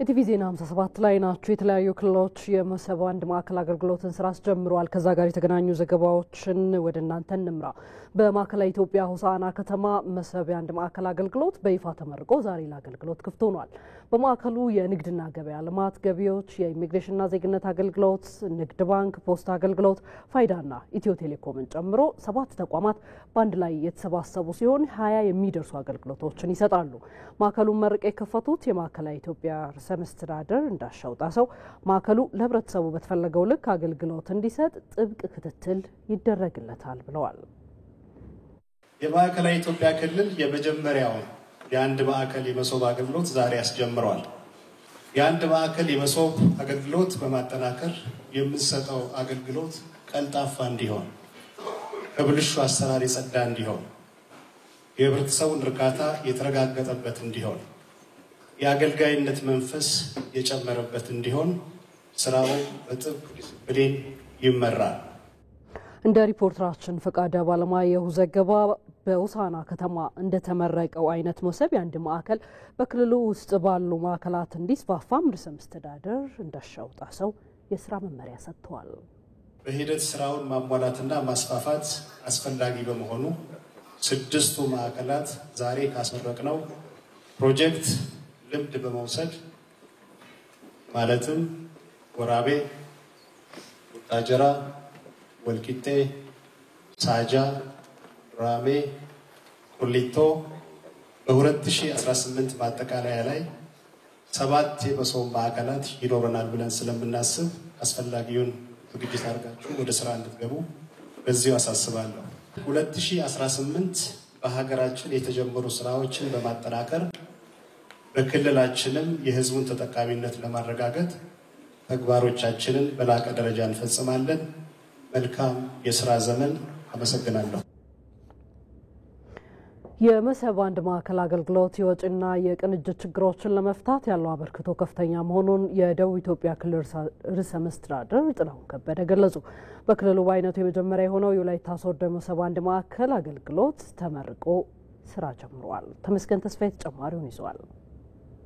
ኢቲቪ ዜና 57 ላይ ናችሁ። የተለያዩ ክልሎች የመሰብ አንድ ማዕከል አገልግሎትን ስራ አስጀምረዋል። ከዛ ጋር የተገናኙ ዘገባዎችን ወደ እናንተ እንምራ። በማዕከላዊ ኢትዮጵያ ሆሳዕና ከተማ መሰብ አንድ ማዕከል አገልግሎት በይፋ ተመርቆ ዛሬ ለአገልግሎት ክፍት ሆኗል። በማዕከሉ የንግድና ገበያ ልማት፣ ገቢዎች፣ የኢሚግሬሽንና ዜግነት አገልግሎት፣ ንግድ ባንክ፣ ፖስታ አገልግሎት፣ ፋይዳና ኢትዮ ቴሌኮምን ጨምሮ 7 ተቋማት በአንድ ላይ የተሰባሰቡ ሲሆን 20 የሚደርሱ አገልግሎቶችን ይሰጣሉ። ማዕከሉን መርቀው የከፈቱት የማዕከላዊ ኢትዮጵያ ርዕሰ መስተዳድር እንዳሻው ጣሰው ማዕከሉ ለህብረተሰቡ በተፈለገው ልክ አገልግሎት እንዲሰጥ ጥብቅ ክትትል ይደረግለታል ብለዋል። የማዕከላዊ ኢትዮጵያ ክልል የመጀመሪያው የአንድ ማዕከል የመሶብ አገልግሎት ዛሬ ያስጀምረዋል። የአንድ ማዕከል የመሶብ አገልግሎት በማጠናከር የምንሰጠው አገልግሎት ቀልጣፋ እንዲሆን፣ ከብልሹ አሰራር የጸዳ እንዲሆን፣ የህብረተሰቡን እርካታ የተረጋገጠበት እንዲሆን፣ የአገልጋይነት መንፈስ የጨመረበት እንዲሆን ስራው በጥብቅ ዲስፕሊን ይመራል። እንደ ሪፖርተራችን ፈቃደ ባለማየሁ ዘገባ በሆሳዕና ከተማ እንደተመረቀው አይነት መሰብ የአንድ ማዕከል በክልሉ ውስጥ ባሉ ማዕከላት እንዲስፋፋም ርዕሰ መስተዳድር እንዳሻው ጣሰው የስራ መመሪያ ሰጥተዋል። በሂደት ስራውን ማሟላትና ማስፋፋት አስፈላጊ በመሆኑ 6ቱ ማዕከላት ዛሬ ካስመረቅነው ፕሮጀክት ልምድ በመውሰድ ማለትም ወራቤ፣ ቡታጀራ፣ ወልቂጤ፣ ሳጃ፣ ራሜ፣ ቁሊቶ በ2018 ማጠቃለያ ላይ 7 የመሶብ ማዕከላት ይኖረናል ብለን ስለምናስብ አስፈላጊውን ዝግጅት አድርጋችሁ ወደ ስራ እንድትገቡ በዚሁ አሳስባለሁ። 2018 በሀገራችን የተጀመሩ ስራዎችን በማጠናከር በክልላችንም የህዝቡን ተጠቃሚነት ለማረጋገጥ ተግባሮቻችንን በላቀ ደረጃ እንፈጽማለን። መልካም የስራ ዘመን። አመሰግናለሁ። የመሰብ አንድ ማዕከል አገልግሎት የወጪና የቅንጅት ችግሮችን ለመፍታት ያለው አበርክቶ ከፍተኛ መሆኑን የደቡብ ኢትዮጵያ ክልል ርዕሰ መስተዳድር ጥላሁን ከበደ ገለጹ። በክልሉ በአይነቱ የመጀመሪያ የሆነው የወላይታ ሶዶ የመሰብ አንድ ማዕከል አገልግሎት ተመርቆ ስራ ጀምሯል። ተመስገን ተስፋዬ ተጨማሪውን ይዟል።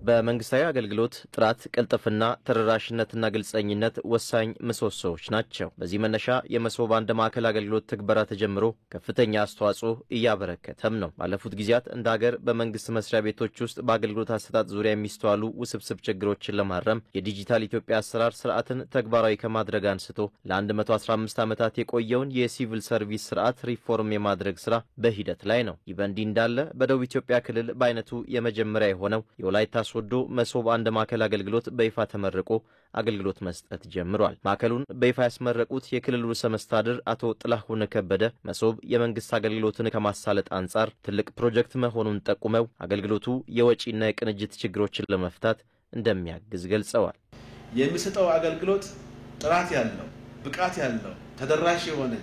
በመንግስታዊ አገልግሎት ጥራት፣ ቅልጥፍና፣ ተደራሽነትና ግልጸኝነት ወሳኝ ምሰሶዎች ናቸው። በዚህ መነሻ የመሶብ አንድ ማዕከል አገልግሎት ትግበራ ተጀምሮ ከፍተኛ አስተዋጽኦ እያበረከተም ነው። ባለፉት ጊዜያት እንደ ሀገር በመንግስት መስሪያ ቤቶች ውስጥ በአገልግሎት አሰጣጥ ዙሪያ የሚስተዋሉ ውስብስብ ችግሮችን ለማረም የዲጂታል ኢትዮጵያ አሰራር ስርዓትን ተግባራዊ ከማድረግ አንስቶ ለ115 ዓመታት የቆየውን የሲቪል ሰርቪስ ስርዓት ሪፎርም የማድረግ ስራ በሂደት ላይ ነው። ይህ በእንዲህ እንዳለ በደቡብ ኢትዮጵያ ክልል በአይነቱ የመጀመሪያ የሆነው የወላይታ ሶዶ መሶብ አንድ ማዕከል አገልግሎት በይፋ ተመርቆ አገልግሎት መስጠት ጀምሯል። ማዕከሉን በይፋ ያስመረቁት የክልሉ ርዕሰ መስተዳድር አቶ ጥላሁን ከበደ መሶብ የመንግስት አገልግሎትን ከማሳለጥ አንጻር ትልቅ ፕሮጀክት መሆኑን ጠቁመው አገልግሎቱ የወጪና የቅንጅት ችግሮችን ለመፍታት እንደሚያግዝ ገልጸዋል። የሚሰጠው አገልግሎት ጥራት ያለው፣ ብቃት ያለው፣ ተደራሽ የሆነ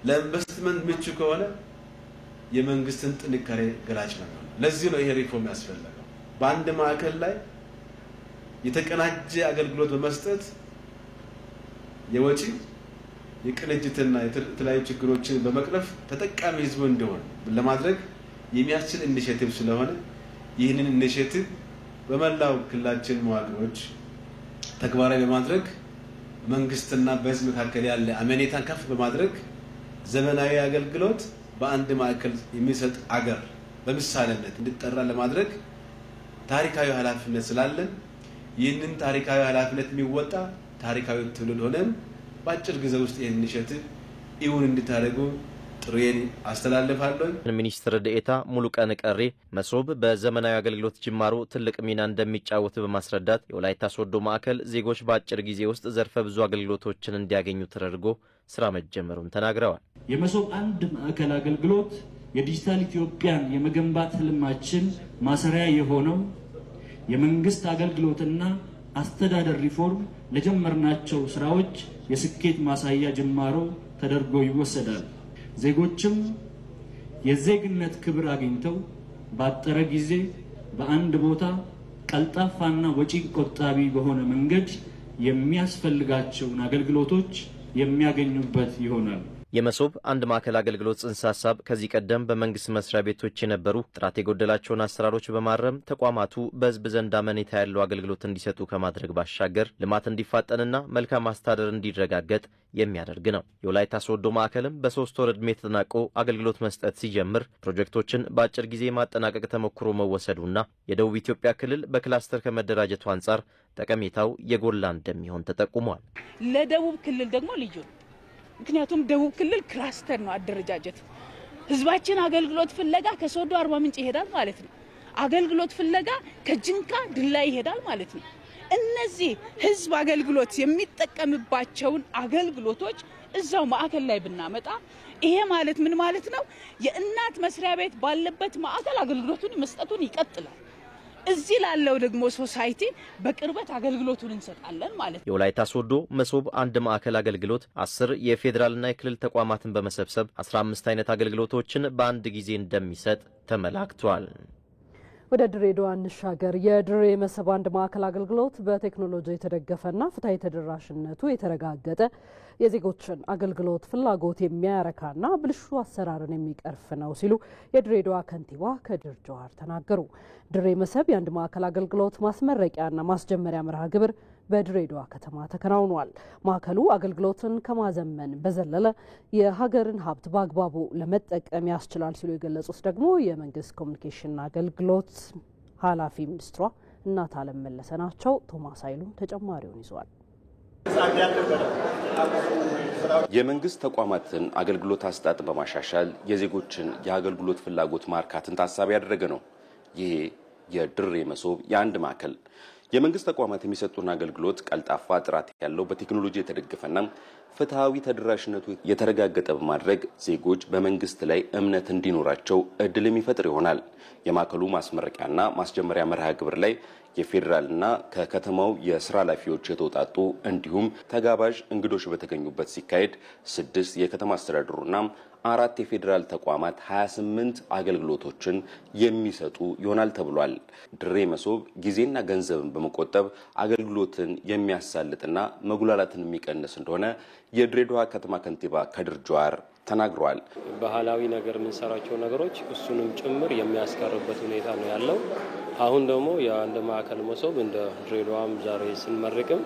ለኢንቨስትመንት ምቹ ከሆነ የመንግስትን ጥንካሬ ገላጭ ነው። ለዚህ ነው ይሄ ሪፎርም ያስፈልጋል። በአንድ ማዕከል ላይ የተቀናጀ አገልግሎት በመስጠት የወጪ የቅንጅትና የተለያዩ ችግሮችን በመቅረፍ ተጠቃሚ ህዝቡ እንዲሆን ለማድረግ የሚያስችል ኢኒሼቲቭ ስለሆነ ይህንን ኢኒሼቲቭ በመላው ክልላችን መዋቅሮች ተግባራዊ በማድረግ መንግስትና በህዝብ መካከል ያለ አመኔታን ከፍ በማድረግ ዘመናዊ አገልግሎት በአንድ ማዕከል የሚሰጥ አገር በምሳሌነት እንዲጠራ ለማድረግ ታሪካዊ ኃላፊነት ስላለን ይህንን ታሪካዊ ኃላፊነት የሚወጣ ታሪካዊ ትውልድ ሆነን በአጭር ጊዜ ውስጥ ይህን ኢኒሼቲቭ እውን እንድታደርጉ ጥሪዬን አስተላልፋለሁ። ሚኒስትር ዴኤታ ሙሉቀን ቀሬ መሶብ በዘመናዊ አገልግሎት ጅማሮ ትልቅ ሚና እንደሚጫወት በማስረዳት የወላይታ ሶዶ ማዕከል ዜጎች በአጭር ጊዜ ውስጥ ዘርፈ ብዙ አገልግሎቶችን እንዲያገኙ ተደርጎ ስራ መጀመሩን ተናግረዋል። የመሶብ አንድ ማዕከል አገልግሎት የዲጂታል ኢትዮጵያን የመገንባት ህልማችን ማሰሪያ የሆነው የመንግስት አገልግሎትና አስተዳደር ሪፎርም ለጀመርናቸው ስራዎች የስኬት ማሳያ ጅማሮ ተደርጎ ይወሰዳል። ዜጎችም የዜግነት ክብር አግኝተው ባጠረ ጊዜ በአንድ ቦታ ቀልጣፋና ወጪ ቆጣቢ በሆነ መንገድ የሚያስፈልጋቸውን አገልግሎቶች የሚያገኙበት ይሆናል። የመሶብ አንድ ማዕከል አገልግሎት ጽንሰ ሐሳብ ከዚህ ቀደም በመንግስት መስሪያ ቤቶች የነበሩ ጥራት የጎደላቸውን አሰራሮች በማረም ተቋማቱ በህዝብ ዘንድ አመኔታ ያለው አገልግሎት እንዲሰጡ ከማድረግ ባሻገር ልማት እንዲፋጠንና መልካም አስተዳደር እንዲረጋገጥ የሚያደርግ ነው። የወላይታ ሶዶ ማዕከልም በ3 ወር ዕድሜ ተጠናቆ አገልግሎት መስጠት ሲጀምር ፕሮጀክቶችን በአጭር ጊዜ ማጠናቀቅ ተሞክሮ መወሰዱና የደቡብ ኢትዮጵያ ክልል በክላስተር ከመደራጀቱ አንጻር ጠቀሜታው የጎላ እንደሚሆን ተጠቁሟል። ለደቡብ ክልል ደግሞ ልዩ ምክንያቱም ደቡብ ክልል ክላስተር ነው አደረጃጀት። ህዝባችን አገልግሎት ፍለጋ ከሶዶ አርባ ምንጭ ይሄዳል ማለት ነው። አገልግሎት ፍለጋ ከጅንካ ድላ ይሄዳል ማለት ነው። እነዚህ ህዝብ አገልግሎት የሚጠቀምባቸውን አገልግሎቶች እዛው ማዕከል ላይ ብናመጣ ይሄ ማለት ምን ማለት ነው? የእናት መስሪያ ቤት ባለበት ማዕከል አገልግሎቱን መስጠቱን ይቀጥላል። እዚህ ላለው ደግሞ ሶሳይቲ በቅርበት አገልግሎቱን እንሰጣለን ማለት ነው። የወላይታ ሶዶ መሶብ አንድ ማዕከል አገልግሎት 10 የፌዴራልና የክልል ተቋማትን በመሰብሰብ 15 አይነት አገልግሎቶችን በአንድ ጊዜ እንደሚሰጥ ተመላክቷል። ወደ ድሬዳዋ እንሻገር። የድሬ መሶብ አንድ ማዕከል አገልግሎት በቴክኖሎጂ የተደገፈና ፍትሃዊ ተደራሽነቱ የተረጋገጠ የዜጎችን አገልግሎት ፍላጎት የሚያረካና ብልሹ አሰራርን የሚቀርፍ ነው ሲሉ የድሬዳዋ ከንቲባ ከድር ጀዋር ተናገሩ። ድሬ መሶብ የአንድ ማዕከል አገልግሎት ማስመረቂያና ማስጀመሪያ መርሃ ግብር በድሬዳዋ ከተማ ተከናውኗል። ማዕከሉ አገልግሎትን ከማዘመን በዘለለ የሀገርን ሀብት በአግባቡ ለመጠቀም ያስችላል ሲሉ የገለጹት ደግሞ የመንግስት ኮሚኒኬሽን አገልግሎት ኃላፊ ሚኒስትሯ እናት አለም መለሰ ናቸው። ቶማስ ኃይሉ ተጨማሪውን ይዟል። የመንግስት ተቋማትን አገልግሎት አሰጣጥ በማሻሻል የዜጎችን የአገልግሎት ፍላጎት ማርካትን ታሳቢ ያደረገ ነው። ይሄ የድሬ መሶብ የአንድ ማዕከል የመንግስት ተቋማት የሚሰጡን አገልግሎት ቀልጣፋ፣ ጥራት ያለው፣ በቴክኖሎጂ የተደገፈና ፍትሃዊ ተደራሽነቱ የተረጋገጠ በማድረግ ዜጎች በመንግስት ላይ እምነት እንዲኖራቸው እድል የሚፈጥር ይሆናል። የማዕከሉ ማስመረቂያና ማስጀመሪያ መርሃ ግብር ላይ የፌዴራልና ከከተማው የስራ ኃላፊዎች የተውጣጡ እንዲሁም ተጋባዥ እንግዶች በተገኙበት ሲካሄድ 6 የከተማ አስተዳደሩና 4 የፌዴራል ተቋማት 28 አገልግሎቶችን የሚሰጡ ይሆናል ተብሏል። ድሬ መሶብ ጊዜና ገንዘብን በመቆጠብ አገልግሎትን የሚያሳልጥና መጉላላትን የሚቀንስ እንደሆነ የድሬዳዋ ከተማ ከንቲባ ከድር ጀዋር ተናግሯል። ባህላዊ ነገር የምንሰራቸው ነገሮች እሱንም ጭምር የሚያስቀርበት ሁኔታ ነው ያለው። አሁን ደግሞ የአንድ ማዕከል መሶብ እንደ ድሬዳዋም ዛሬ ስንመርቅም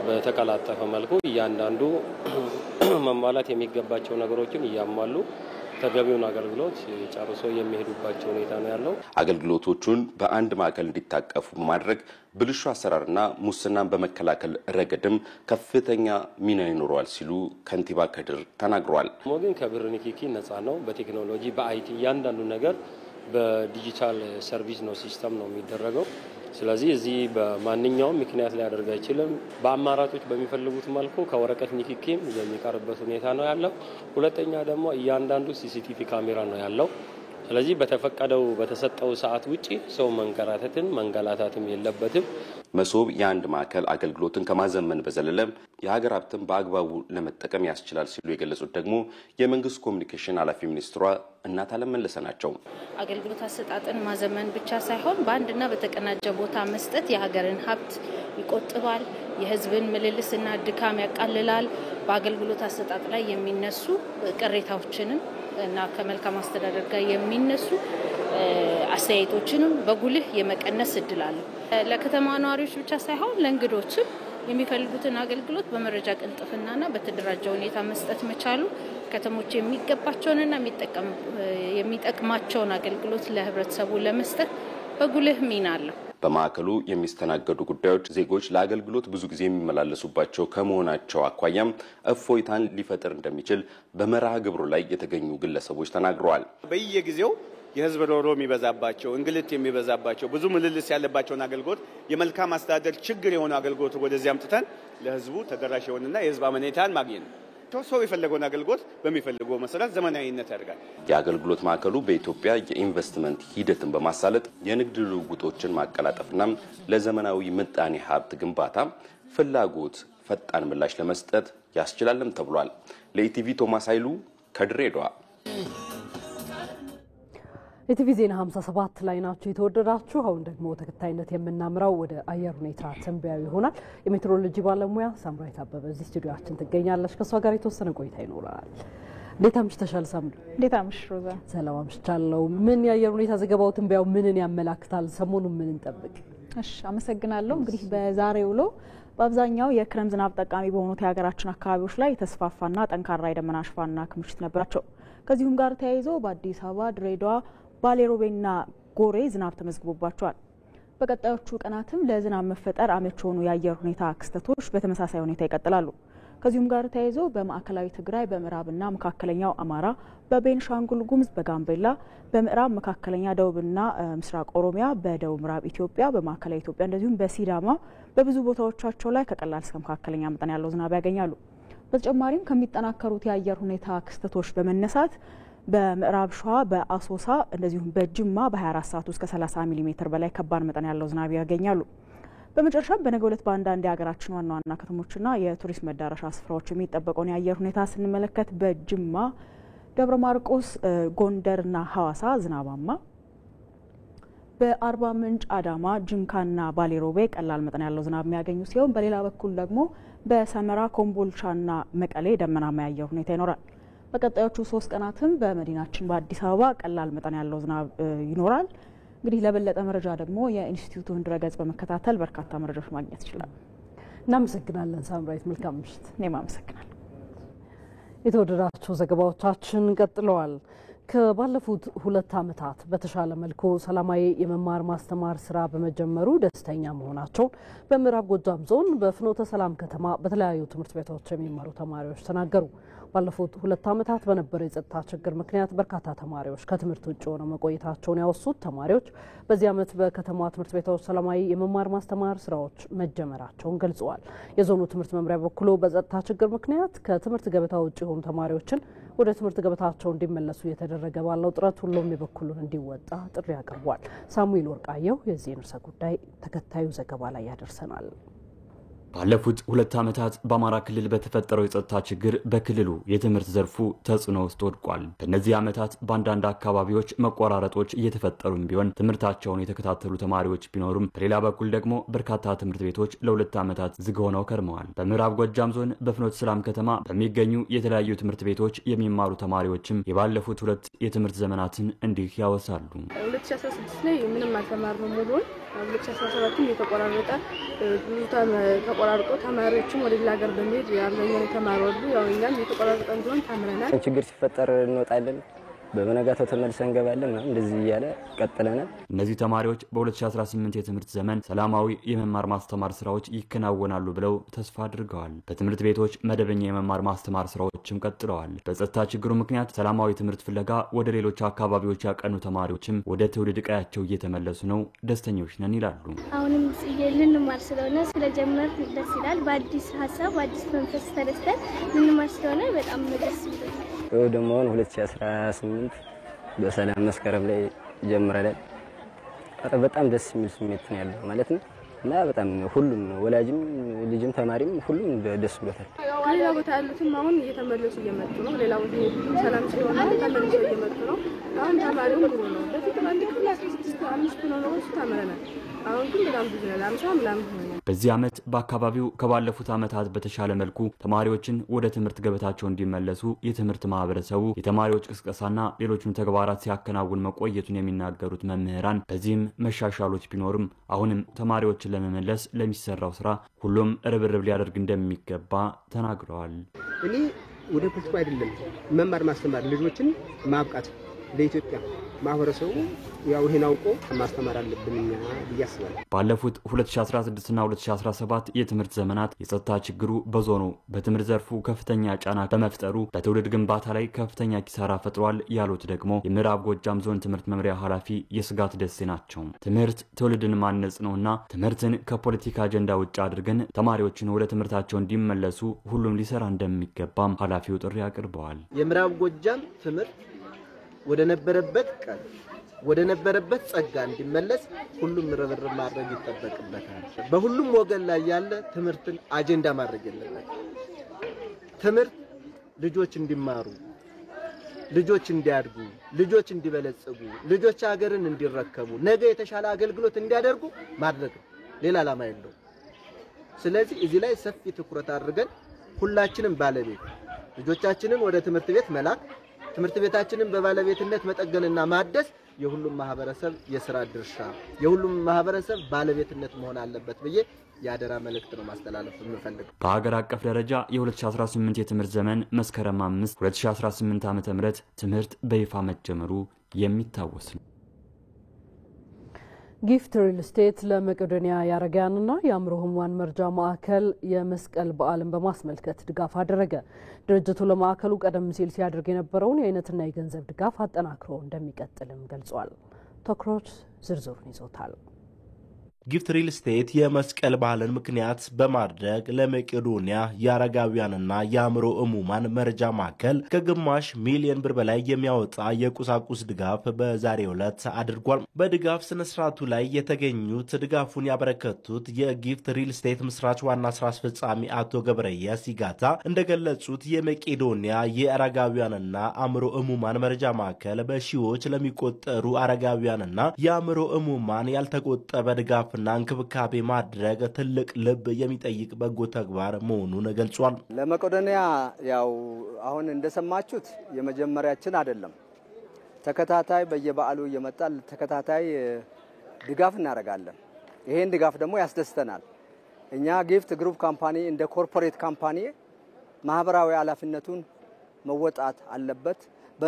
በተቀላጠፈ መልኩ እያንዳንዱ መሟላት የሚገባቸው ነገሮችን እያሟሉ ተገቢውን አገልግሎት ጨርሶ የሚሄዱባቸው ሁኔታ ነው ያለው። አገልግሎቶቹን በአንድ ማዕከል እንዲታቀፉ በማድረግ ብልሹ አሰራርና ሙስናን በመከላከል ረገድም ከፍተኛ ሚና ይኖረዋል ሲሉ ከንቲባ ከድር ተናግረዋል። ሞግን ከብር ንክኪ ነፃ ነው። በቴክኖሎጂ በአይቲ እያንዳንዱ ነገር በዲጂታል ሰርቪስ ነው ሲስተም ነው የሚደረገው። ስለዚህ እዚህ በማንኛውም ምክንያት ሊያደርግ አይችልም። በአማራጮች በሚፈልጉት መልኩ ከወረቀት ንክኪም የሚቀርበት ሁኔታ ነው ያለው። ሁለተኛ ደግሞ እያንዳንዱ ሲሲቲቪ ካሜራ ነው ያለው። ስለዚህ በተፈቀደው በተሰጠው ሰዓት ውጪ ሰው መንከራተትን መንገላታትም የለበትም። መሶብ የአንድ ማዕከል አገልግሎትን ከማዘመን በዘለለ የሀገር ሀብትን በአግባቡ ለመጠቀም ያስችላል ሲሉ የገለጹት ደግሞ የመንግስት ኮሚኒኬሽን ኃላፊ ሚኒስትሯ እናት አለም መለሰ ናቸው። አገልግሎት አሰጣጥን ማዘመን ብቻ ሳይሆን በአንድና በተቀናጀ ቦታ መስጠት የሀገርን ሀብት ይቆጥባል፣ የህዝብን ምልልስና ድካም ያቃልላል። በአገልግሎት አሰጣጥ ላይ የሚነሱ ቅሬታዎችንም እና ከመልካም አስተዳደር ጋር የሚነሱ አስተያየቶችንም በጉልህ የመቀነስ እድል አለው። ለከተማ ነዋሪዎች ብቻ ሳይሆን ለእንግዶችም የሚፈልጉትን አገልግሎት በመረጃ ቅልጥፍናና በተደራጀ ሁኔታ መስጠት መቻሉ ከተሞች የሚገባቸውንና የሚጠቅማቸውን አገልግሎት ለህብረተሰቡ ለመስጠት በጉልህ ሚና አለው። በማዕከሉ የሚስተናገዱ ጉዳዮች ዜጎች ለአገልግሎት ብዙ ጊዜ የሚመላለሱባቸው ከመሆናቸው አኳያም እፎይታን ሊፈጥር እንደሚችል በመርሃ ግብሩ ላይ የተገኙ ግለሰቦች ተናግረዋል። በየጊዜው የህዝብ ሮሮ የሚበዛባቸው እንግልት የሚበዛባቸው ብዙ ምልልስ ያለባቸውን አገልግሎት የመልካም አስተዳደር ችግር የሆነ አገልግሎት ወደዚህ አምጥተን ለህዝቡ ተደራሽ የሆነና የህዝብ አመኔታን ማግኘት ነው። መጥቶ ሰው የፈለገውን አገልግሎት በሚፈልገው መሰረት ዘመናዊነት ያደርጋል። የአገልግሎት ማዕከሉ በኢትዮጵያ የኢንቨስትመንት ሂደትን በማሳለጥ የንግድ ልውውጦችን ማቀላጠፍና ለዘመናዊ ምጣኔ ሀብት ግንባታ ፍላጎት ፈጣን ምላሽ ለመስጠት ያስችላልም ተብሏል። ለኢቲቪ ቶማስ ኃይሉ ከድሬዳዋ። ኢቲቪ ዜና 57 ላይ ናችሁ የተወደዳችሁ። አሁን ደግሞ ተከታይነት የምናምራው ወደ አየር ሁኔታ ትንበያው ይሆናል። የሜትሮሎጂ ባለሙያ ሳምራዊት አበበ እዚህ ስቱዲዮአችን ትገኛለች። ከሷ ጋር የተወሰነ ቆይታ ይኖራል። እንዴት አምሽተሻል ሳምሪ? እንዴት አምሽሽ ሮዛ? ሰላም አምሽቻለሁ። ምን የአየር ሁኔታ ዘገባው ትንበያው ምንን ያመላክታል? ሰሞኑን ምን እንጠብቅ? እሺ አመሰግናለሁ። እንግዲህ በዛሬው ውሎ በአብዛኛው የክረምት ዝናብ ጠቃሚ በሆኑት የሀገራችን አካባቢዎች ላይ የተስፋፋና ጠንካራ የደመና ሽፋንና ክምችት ነበራቸው። ከዚሁም ጋር ተያይዞ በአዲስ አበባ፣ ድሬዳዋ፣ ባሌ ሮቤና ጎሬ ዝናብ ተመዝግቦባቸዋል። በቀጣዮቹ ቀናትም ለዝናብ መፈጠር አመቺ የሆኑ የአየር ሁኔታ ክስተቶች በተመሳሳይ ሁኔታ ይቀጥላሉ። ከዚሁም ጋር ተያይዞ በማዕከላዊ ትግራይ፣ በምዕራብና መካከለኛው አማራ፣ በቤንሻንጉል ጉሙዝ፣ በጋምቤላ፣ በምዕራብ መካከለኛ ደቡብና ምስራቅ ኦሮሚያ፣ በደቡብ ምዕራብ ኢትዮጵያ፣ በማዕከላዊ ኢትዮጵያ እንደዚሁም በሲዳማ በብዙ ቦታዎቻቸው ላይ ከቀላል እስከ መካከለኛ መጠን ያለው ዝናብ ያገኛሉ። በተጨማሪም ከሚጠናከሩት የአየር ሁኔታ ክስተቶች በመነሳት በምዕራብ ሸዋ፣ በአሶሳ እንደዚሁም በጅማ በ24 ሰዓት ውስጥ ከ30 ሚሊ ሜትር በላይ ከባድ መጠን ያለው ዝናብ ያገኛሉ። በመጨረሻም በነገው ዕለት በአንዳንድ የሀገራችን ዋና ዋና ከተሞችና የቱሪስት መዳረሻ ስፍራዎች የሚጠበቀውን የአየር ሁኔታ ስንመለከት በጅማ፣ ደብረ ማርቆስ፣ ጎንደርና ሐዋሳ ዝናባማ፣ በአርባ ምንጭ፣ አዳማ፣ ጅንካና ባሌ ሮቤ ቀላል መጠን ያለው ዝናብ የሚያገኙ ሲሆን በሌላ በኩል ደግሞ በሰመራ፣ ኮምቦልቻና መቀሌ ደመናማ የአየር ሁኔታ ይኖራል። በቀጣዮቹ 3 ቀናትም በመዲናችን በአዲስ አበባ ቀላል መጠን ያለው ዝናብ ይኖራል። እንግዲህ ለበለጠ መረጃ ደግሞ የኢንስቲትዩቱን ድረገጽ በመከታተል በርካታ መረጃዎች ማግኘት ይችላል። እናመሰግናለን ሳምራዊት። መልካም ምሽት። እኔም አመሰግናለሁ። የተወደዳችሁ ዘገባዎቻችን ቀጥለዋል። ከባለፉት 2 ዓመታት በተሻለ መልኩ ሰላማዊ የመማር ማስተማር ስራ በመጀመሩ ደስተኛ መሆናቸውን በምዕራብ ጎጃም ዞን በፍኖተ ሰላም ከተማ በተለያዩ ትምህርት ቤቶች የሚማሩ ተማሪዎች ተናገሩ። ባለፉት 2 ዓመታት በነበረው የጸጥታ ችግር ምክንያት በርካታ ተማሪዎች ከትምህርት ውጭ ሆነው መቆየታቸውን ያወሱት ተማሪዎች በዚህ ዓመት በከተማዋ ትምህርት ቤቶች ሰላማዊ የመማር ማስተማር ስራዎች መጀመራቸውን ገልጸዋል። የዞኑ ትምህርት መምሪያ በኩሉ በጸጥታ ችግር ምክንያት ከትምህርት ገበታ ውጭ የሆኑ ተማሪዎችን ወደ ትምህርት ገበታቸው እንዲመለሱ እየተደረገ ባለው ጥረት ሁሉም የበኩሉን እንዲወጣ ጥሪ አቅርቧል። ሳሙኤል ወርቃየው የዚህ ርዕሰ ጉዳይ ተከታዩ ዘገባ ላይ ያደርሰናል። ባለፉት 2 ዓመታት በአማራ ክልል በተፈጠረው የጸጥታ ችግር በክልሉ የትምህርት ዘርፉ ተጽዕኖ ውስጥ ወድቋል። በእነዚህ ዓመታት በአንዳንድ አካባቢዎች መቆራረጦች እየተፈጠሩም ቢሆን ትምህርታቸውን የተከታተሉ ተማሪዎች ቢኖሩም በሌላ በኩል ደግሞ በርካታ ትምህርት ቤቶች ለ2 ዓመታት ዝግ ሆነው ከርመዋል። በምዕራብ ጎጃም ዞን በፍኖተ ሰላም ከተማ በሚገኙ የተለያዩ ትምህርት ቤቶች የሚማሩ ተማሪዎችም የባለፉት 2 የትምህርት ዘመናትን እንዲህ ያወሳሉ። 2016 ላይ ምንም አልተማርንም ሙሉውን 2017 የተቆራረጠ ብዙ ተቆራርጦ ተማሪዎችም ወደ ሌላ ሀገር በመሄድ አብዛኛው ተማሪዎች ያው እኛም የተቆራረጠ እንደሆነ ተምረናል። ችግር ሲፈጠር እንወጣለን፣ በመነጋታው ተመልሰን እንገባለን። እንደዚህ እያለ ቀጥለናል። እነዚህ ተማሪዎች በ2018 የትምህርት ዘመን ሰላማዊ የመማር ማስተማር ስራዎች ይከናወናሉ ብለው ተስፋ አድርገዋል። በትምህርት ቤቶች መደበኛ የመማር ማስተማር ስራዎችም ቀጥለዋል። በጸጥታ ችግሩ ምክንያት ሰላማዊ ትምህርት ፍለጋ ወደ ሌሎች አካባቢዎች ያቀኑ ተማሪዎችም ወደ ትውልድ ቀያቸው እየተመለሱ ነው። ደስተኞች ነን ይላሉ። አሁንም ልንማር ስለሆነ ስለጀመር ደስ ይላል። በአዲስ ሀሳብ በአዲስ መንፈስ ተደስተን ልንማር ስለሆነ በጣም ደስ ይላል። ደግሞ 2018 በሰላም መስከረም ላይ ጀምረናል። በጣም ደስ የሚል ስሜት ነው ያለው ማለት ነው እና በጣም ሁሉም ወላጅም ልጅም ተማሪም ሁሉም ደስ ብሎታል። ሌላ ቦታ ያሉትም አሁን እየተመለሱ እየመጡ ነው። ሌላ ቦታ ያሉትም ሰላም ስለሆነ ተመልሶ እየመጡ ነው። አሁን ተማሪው ሙሉ ነው። በፊት አንድ ክፍል 16 5 ነው ተምረናል። አሁን ግን በጣም ብዙ ነው። 50 ምናምን ሆነ። በዚህ ዓመት በአካባቢው ከባለፉት ዓመታት በተሻለ መልኩ ተማሪዎችን ወደ ትምህርት ገበታቸው እንዲመለሱ የትምህርት ማህበረሰቡ የተማሪዎች ቅስቀሳና ሌሎችም ተግባራት ሲያከናውን መቆየቱን የሚናገሩት መምህራን በዚህም መሻሻሎች ቢኖርም አሁንም ተማሪዎችን ለመመለስ ለሚሰራው ስራ ሁሉም ርብርብ ሊያደርግ እንደሚገባ ተናግረዋል። እኔ ወደ ፖለቲካ አይደለም መማር ማስተማር ልጆችን ማብቃት ለኢትዮጵያ ማህበረሰቡ ያው ይሄን አውቆ ማስተማር አለብን እኛ ያስባል። ባለፉት 2016 እና 2017 የትምህርት ዘመናት የጸጥታ ችግሩ በዞኑ በትምህርት ዘርፉ ከፍተኛ ጫና በመፍጠሩ በትውልድ ግንባታ ላይ ከፍተኛ ኪሳራ ፈጥሯል ያሉት ደግሞ የምዕራብ ጎጃም ዞን ትምህርት መምሪያ ኃላፊ የስጋት ደሴ ናቸው። ትምህርት ትውልድን ማነጽ ነውና ትምህርትን ከፖለቲካ አጀንዳ ውጭ አድርገን ተማሪዎችን ወደ ትምህርታቸው እንዲመለሱ ሁሉም ሊሰራ እንደሚገባም ኃላፊው ጥሪ አቅርበዋል። የምዕራብ ጎጃም ትምህርት ወደ ነበረበት ቀን ወደ ነበረበት ጸጋ እንዲመለስ ሁሉም ርብርብ ማድረግ ይጠበቅበታል። በሁሉም ወገን ላይ ያለ ትምህርትን አጀንዳ ማድረግ የለበትም። ትምህርት ልጆች እንዲማሩ፣ ልጆች እንዲያድጉ፣ ልጆች እንዲበለጽጉ፣ ልጆች ሀገርን እንዲረከቡ፣ ነገ የተሻለ አገልግሎት እንዲያደርጉ ማድረግ ነው። ሌላ ዓላማ የለውም። ስለዚህ እዚህ ላይ ሰፊ ትኩረት አድርገን ሁላችንም ባለቤት ልጆቻችንን ወደ ትምህርት ቤት መላክ ትምህርት ቤታችንን በባለቤትነት መጠገንና ማደስ የሁሉም ማህበረሰብ የሥራ ድርሻ የሁሉም ማህበረሰብ ባለቤትነት መሆን አለበት ብዬ ያደራ መልእክት ነው ማስተላለፍ የምፈልገው። በሀገር አቀፍ ደረጃ የ2018 የትምህርት ዘመን መስከረም 5 2018 ዓ.ም ትምህርት በይፋ መጀመሩ የሚታወስ ነው። ጊፍት ሪል ስቴት ለመቄዶንያ የአረጋውያንና የአእምሮ ህሙማን መርጃ ማዕከል የመስቀል በዓልን በማስመልከት ድጋፍ አደረገ። ድርጅቱ ለማዕከሉ ቀደም ሲል ሲያደርግ የነበረውን የአይነትና የገንዘብ ድጋፍ አጠናክሮ እንደሚቀጥልም ገልጿል። ተክሮች ዝርዝሩን ይዞታል። ጊፍት ሪል ስቴት የመስቀል በዓልን ምክንያት በማድረግ ለመቄዶንያ የአረጋውያንና የአእምሮ ህሙማን መርጃ ማዕከል ከግማሽ ሚሊዮን ብር በላይ የሚያወጣ የቁሳቁስ ድጋፍ በዛሬው ዕለት አድርጓል። በድጋፍ ስነ ስርዓቱ ላይ የተገኙት ድጋፉን ያበረከቱት የጊፍት ሪል ስቴት ምስራች ዋና ስራ አስፈጻሚ አቶ ገብረየስ ይጋታ እንደገለጹት የመቄዶንያ የአረጋውያንና አእምሮ ህሙማን መርጃ ማዕከል በሺዎች ለሚቆጠሩ አረጋውያንና የአእምሮ ህሙማን ያልተቆጠበ ድጋፍ እና እንክብካቤ ማድረግ ትልቅ ልብ የሚጠይቅ በጎ ተግባር መሆኑን ገልጿል። ለመቄዶንያ ያው አሁን እንደሰማችሁት የመጀመሪያችን አይደለም። ተከታታይ በየበዓሉ እየመጣል ተከታታይ ድጋፍ እናደርጋለን። ይሄን ድጋፍ ደግሞ ያስደስተናል። እኛ ጊፍት ግሩፕ ካምፓኒ እንደ ኮርፖሬት ካምፓኒ ማህበራዊ ኃላፊነቱን መወጣት አለበት።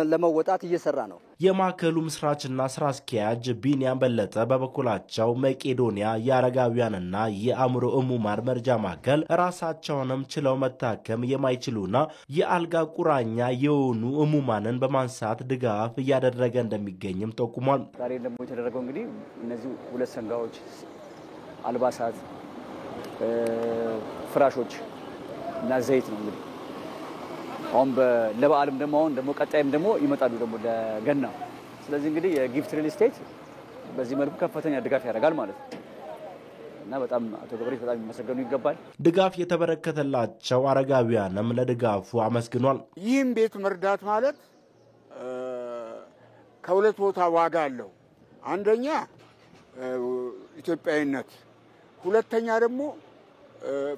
ለመወጣት እየሰራ ነው። የማዕከሉ ምስራችና ስራ አስኪያጅ ቢኒያም በለጠ በበኩላቸው መቄዶንያ የአረጋውያንና የአእምሮ ህሙማን መርጃ ማዕከል ራሳቸውንም ችለው መታከም የማይችሉና የአልጋ ቁራኛ የሆኑ ህሙማንን በማንሳት ድጋፍ እያደረገ እንደሚገኝም ጠቁሟል። ዛሬ ደግሞ የተደረገው እንግዲህ እነዚህ ሁለት ሰንጋዎች፣ አልባሳት፣ ፍራሾች እና ዘይት ነው እንግዲህ አሁን ለበዓልም ደግሞ አሁን ደግሞ ቀጣይም ደግሞ ይመጣሉ ደግሞ ለገና። ስለዚህ እንግዲህ የጊፍት ሪል ስቴት በዚህ መልኩ ከፍተኛ ድጋፍ ያደርጋል ማለት ነው እና በጣም አቶ ገብሬ በጣም የሚመሰገኑ ይገባል። ድጋፍ የተበረከተላቸው አረጋውያንም ለድጋፉ አመስግኗል። ይህም ቤት መርዳት ማለት ከሁለት ቦታ ዋጋ አለው። አንደኛ ኢትዮጵያዊነት፣ ሁለተኛ ደግሞ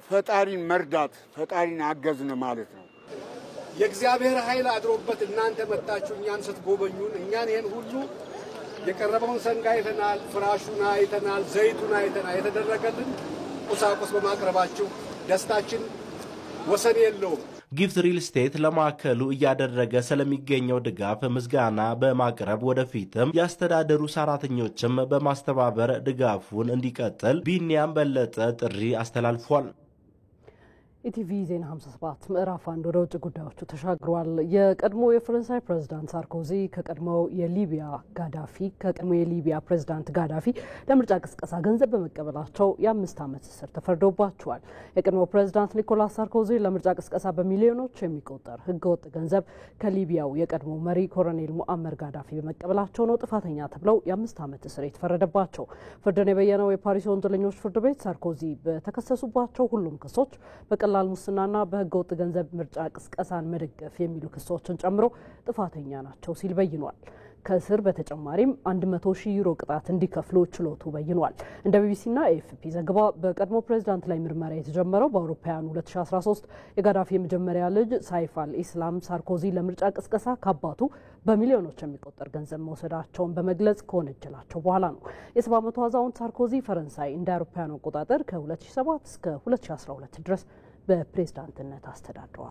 ፈጣሪን መርዳት፣ ፈጣሪን አገዝን ማለት ነው። የእግዚአብሔር ኃይል አድሮበት እናንተ መጣችሁ እኛን ስትጎበኙን እኛን ይሄን ሁሉ የቀረበውን ሰንጋ አይተናል፣ ፍራሹን አይተናል፣ ዘይቱን አይተናል። የተደረገልን ቁሳቁስ በማቅረባችሁ ደስታችን ወሰን የለውም። ጊፍት ሪል ስቴት ለማዕከሉ እያደረገ ስለሚገኘው ድጋፍ ምስጋና በማቅረብ ወደፊትም ያስተዳደሩ ሰራተኞችም በማስተባበር ድጋፉን እንዲቀጥል ቢኒያም በለጠ ጥሪ አስተላልፏል። ኢቲቪ ዜና 57 ምዕራፍ 1 ወደ ውጭ ጉዳዮቹ ተሻግሯል። የቀድሞ የፈረንሳይ ፕሬዝዳንት ሳርኮዚ ከቀድሞ የሊቢያ ፕሬዝዳንት ጋዳፊ ለምርጫ ቅስቀሳ ገንዘብ በመቀበላቸው የ5 ዓመት እስር ተፈርዶባቸዋል። የቀድሞ ፕሬዝዳንት ኒኮላስ ሳርኮዚ ለምርጫ ቅስቀሳ በሚሊዮኖች የሚቆጠር ህገወጥ ገንዘብ ከሊቢያው የቀድሞ መሪ ኮሎኔል ሙአመር ጋዳፊ በመቀበላቸው ነው ጥፋተኛ ተብለው የ5 ዓመት እስር የተፈረደባቸው። ፍርድን የበየነው የፓሪስ ወንጀለኞች ፍርድ ቤት ሳርኮዚ በተከሰሱባቸው ሁሉም ክሶች በቀላል ሙስናና በህገወጥ ገንዘብ ምርጫ ቅስቀሳን መደገፍ የሚሉ ክሶችን ጨምሮ ጥፋተኛ ናቸው ሲል በይኗል። ከእስር በተጨማሪም 100,000 ዩሮ ቅጣት እንዲከፍሉ ችሎቱ በይኗል። እንደ ቢቢሲና ኤኤፍፒ ዘገባ በቀድሞ ፕሬዝዳንት ላይ ምርመራ የተጀመረው በአውሮፓውያኑ 2013 የጋዳፊ የመጀመሪያ ልጅ ሳይፍ አልኢስላም ሳርኮዚ ለምርጫ ቅስቀሳ ከአባቱ በሚሊዮኖች የሚቆጠር ገንዘብ መውሰዳቸውን በመግለጽ ከወነጀላቸው በኋላ ነው። የ70 ዓመቱ አዛውንት ሳርኮዚ ፈረንሳይ እንደ አውሮፓውያኑ አቆጣጠር ከ2007 እስከ 2012 ድረስ በፕሬዝዳንትነት አስተዳድረዋል።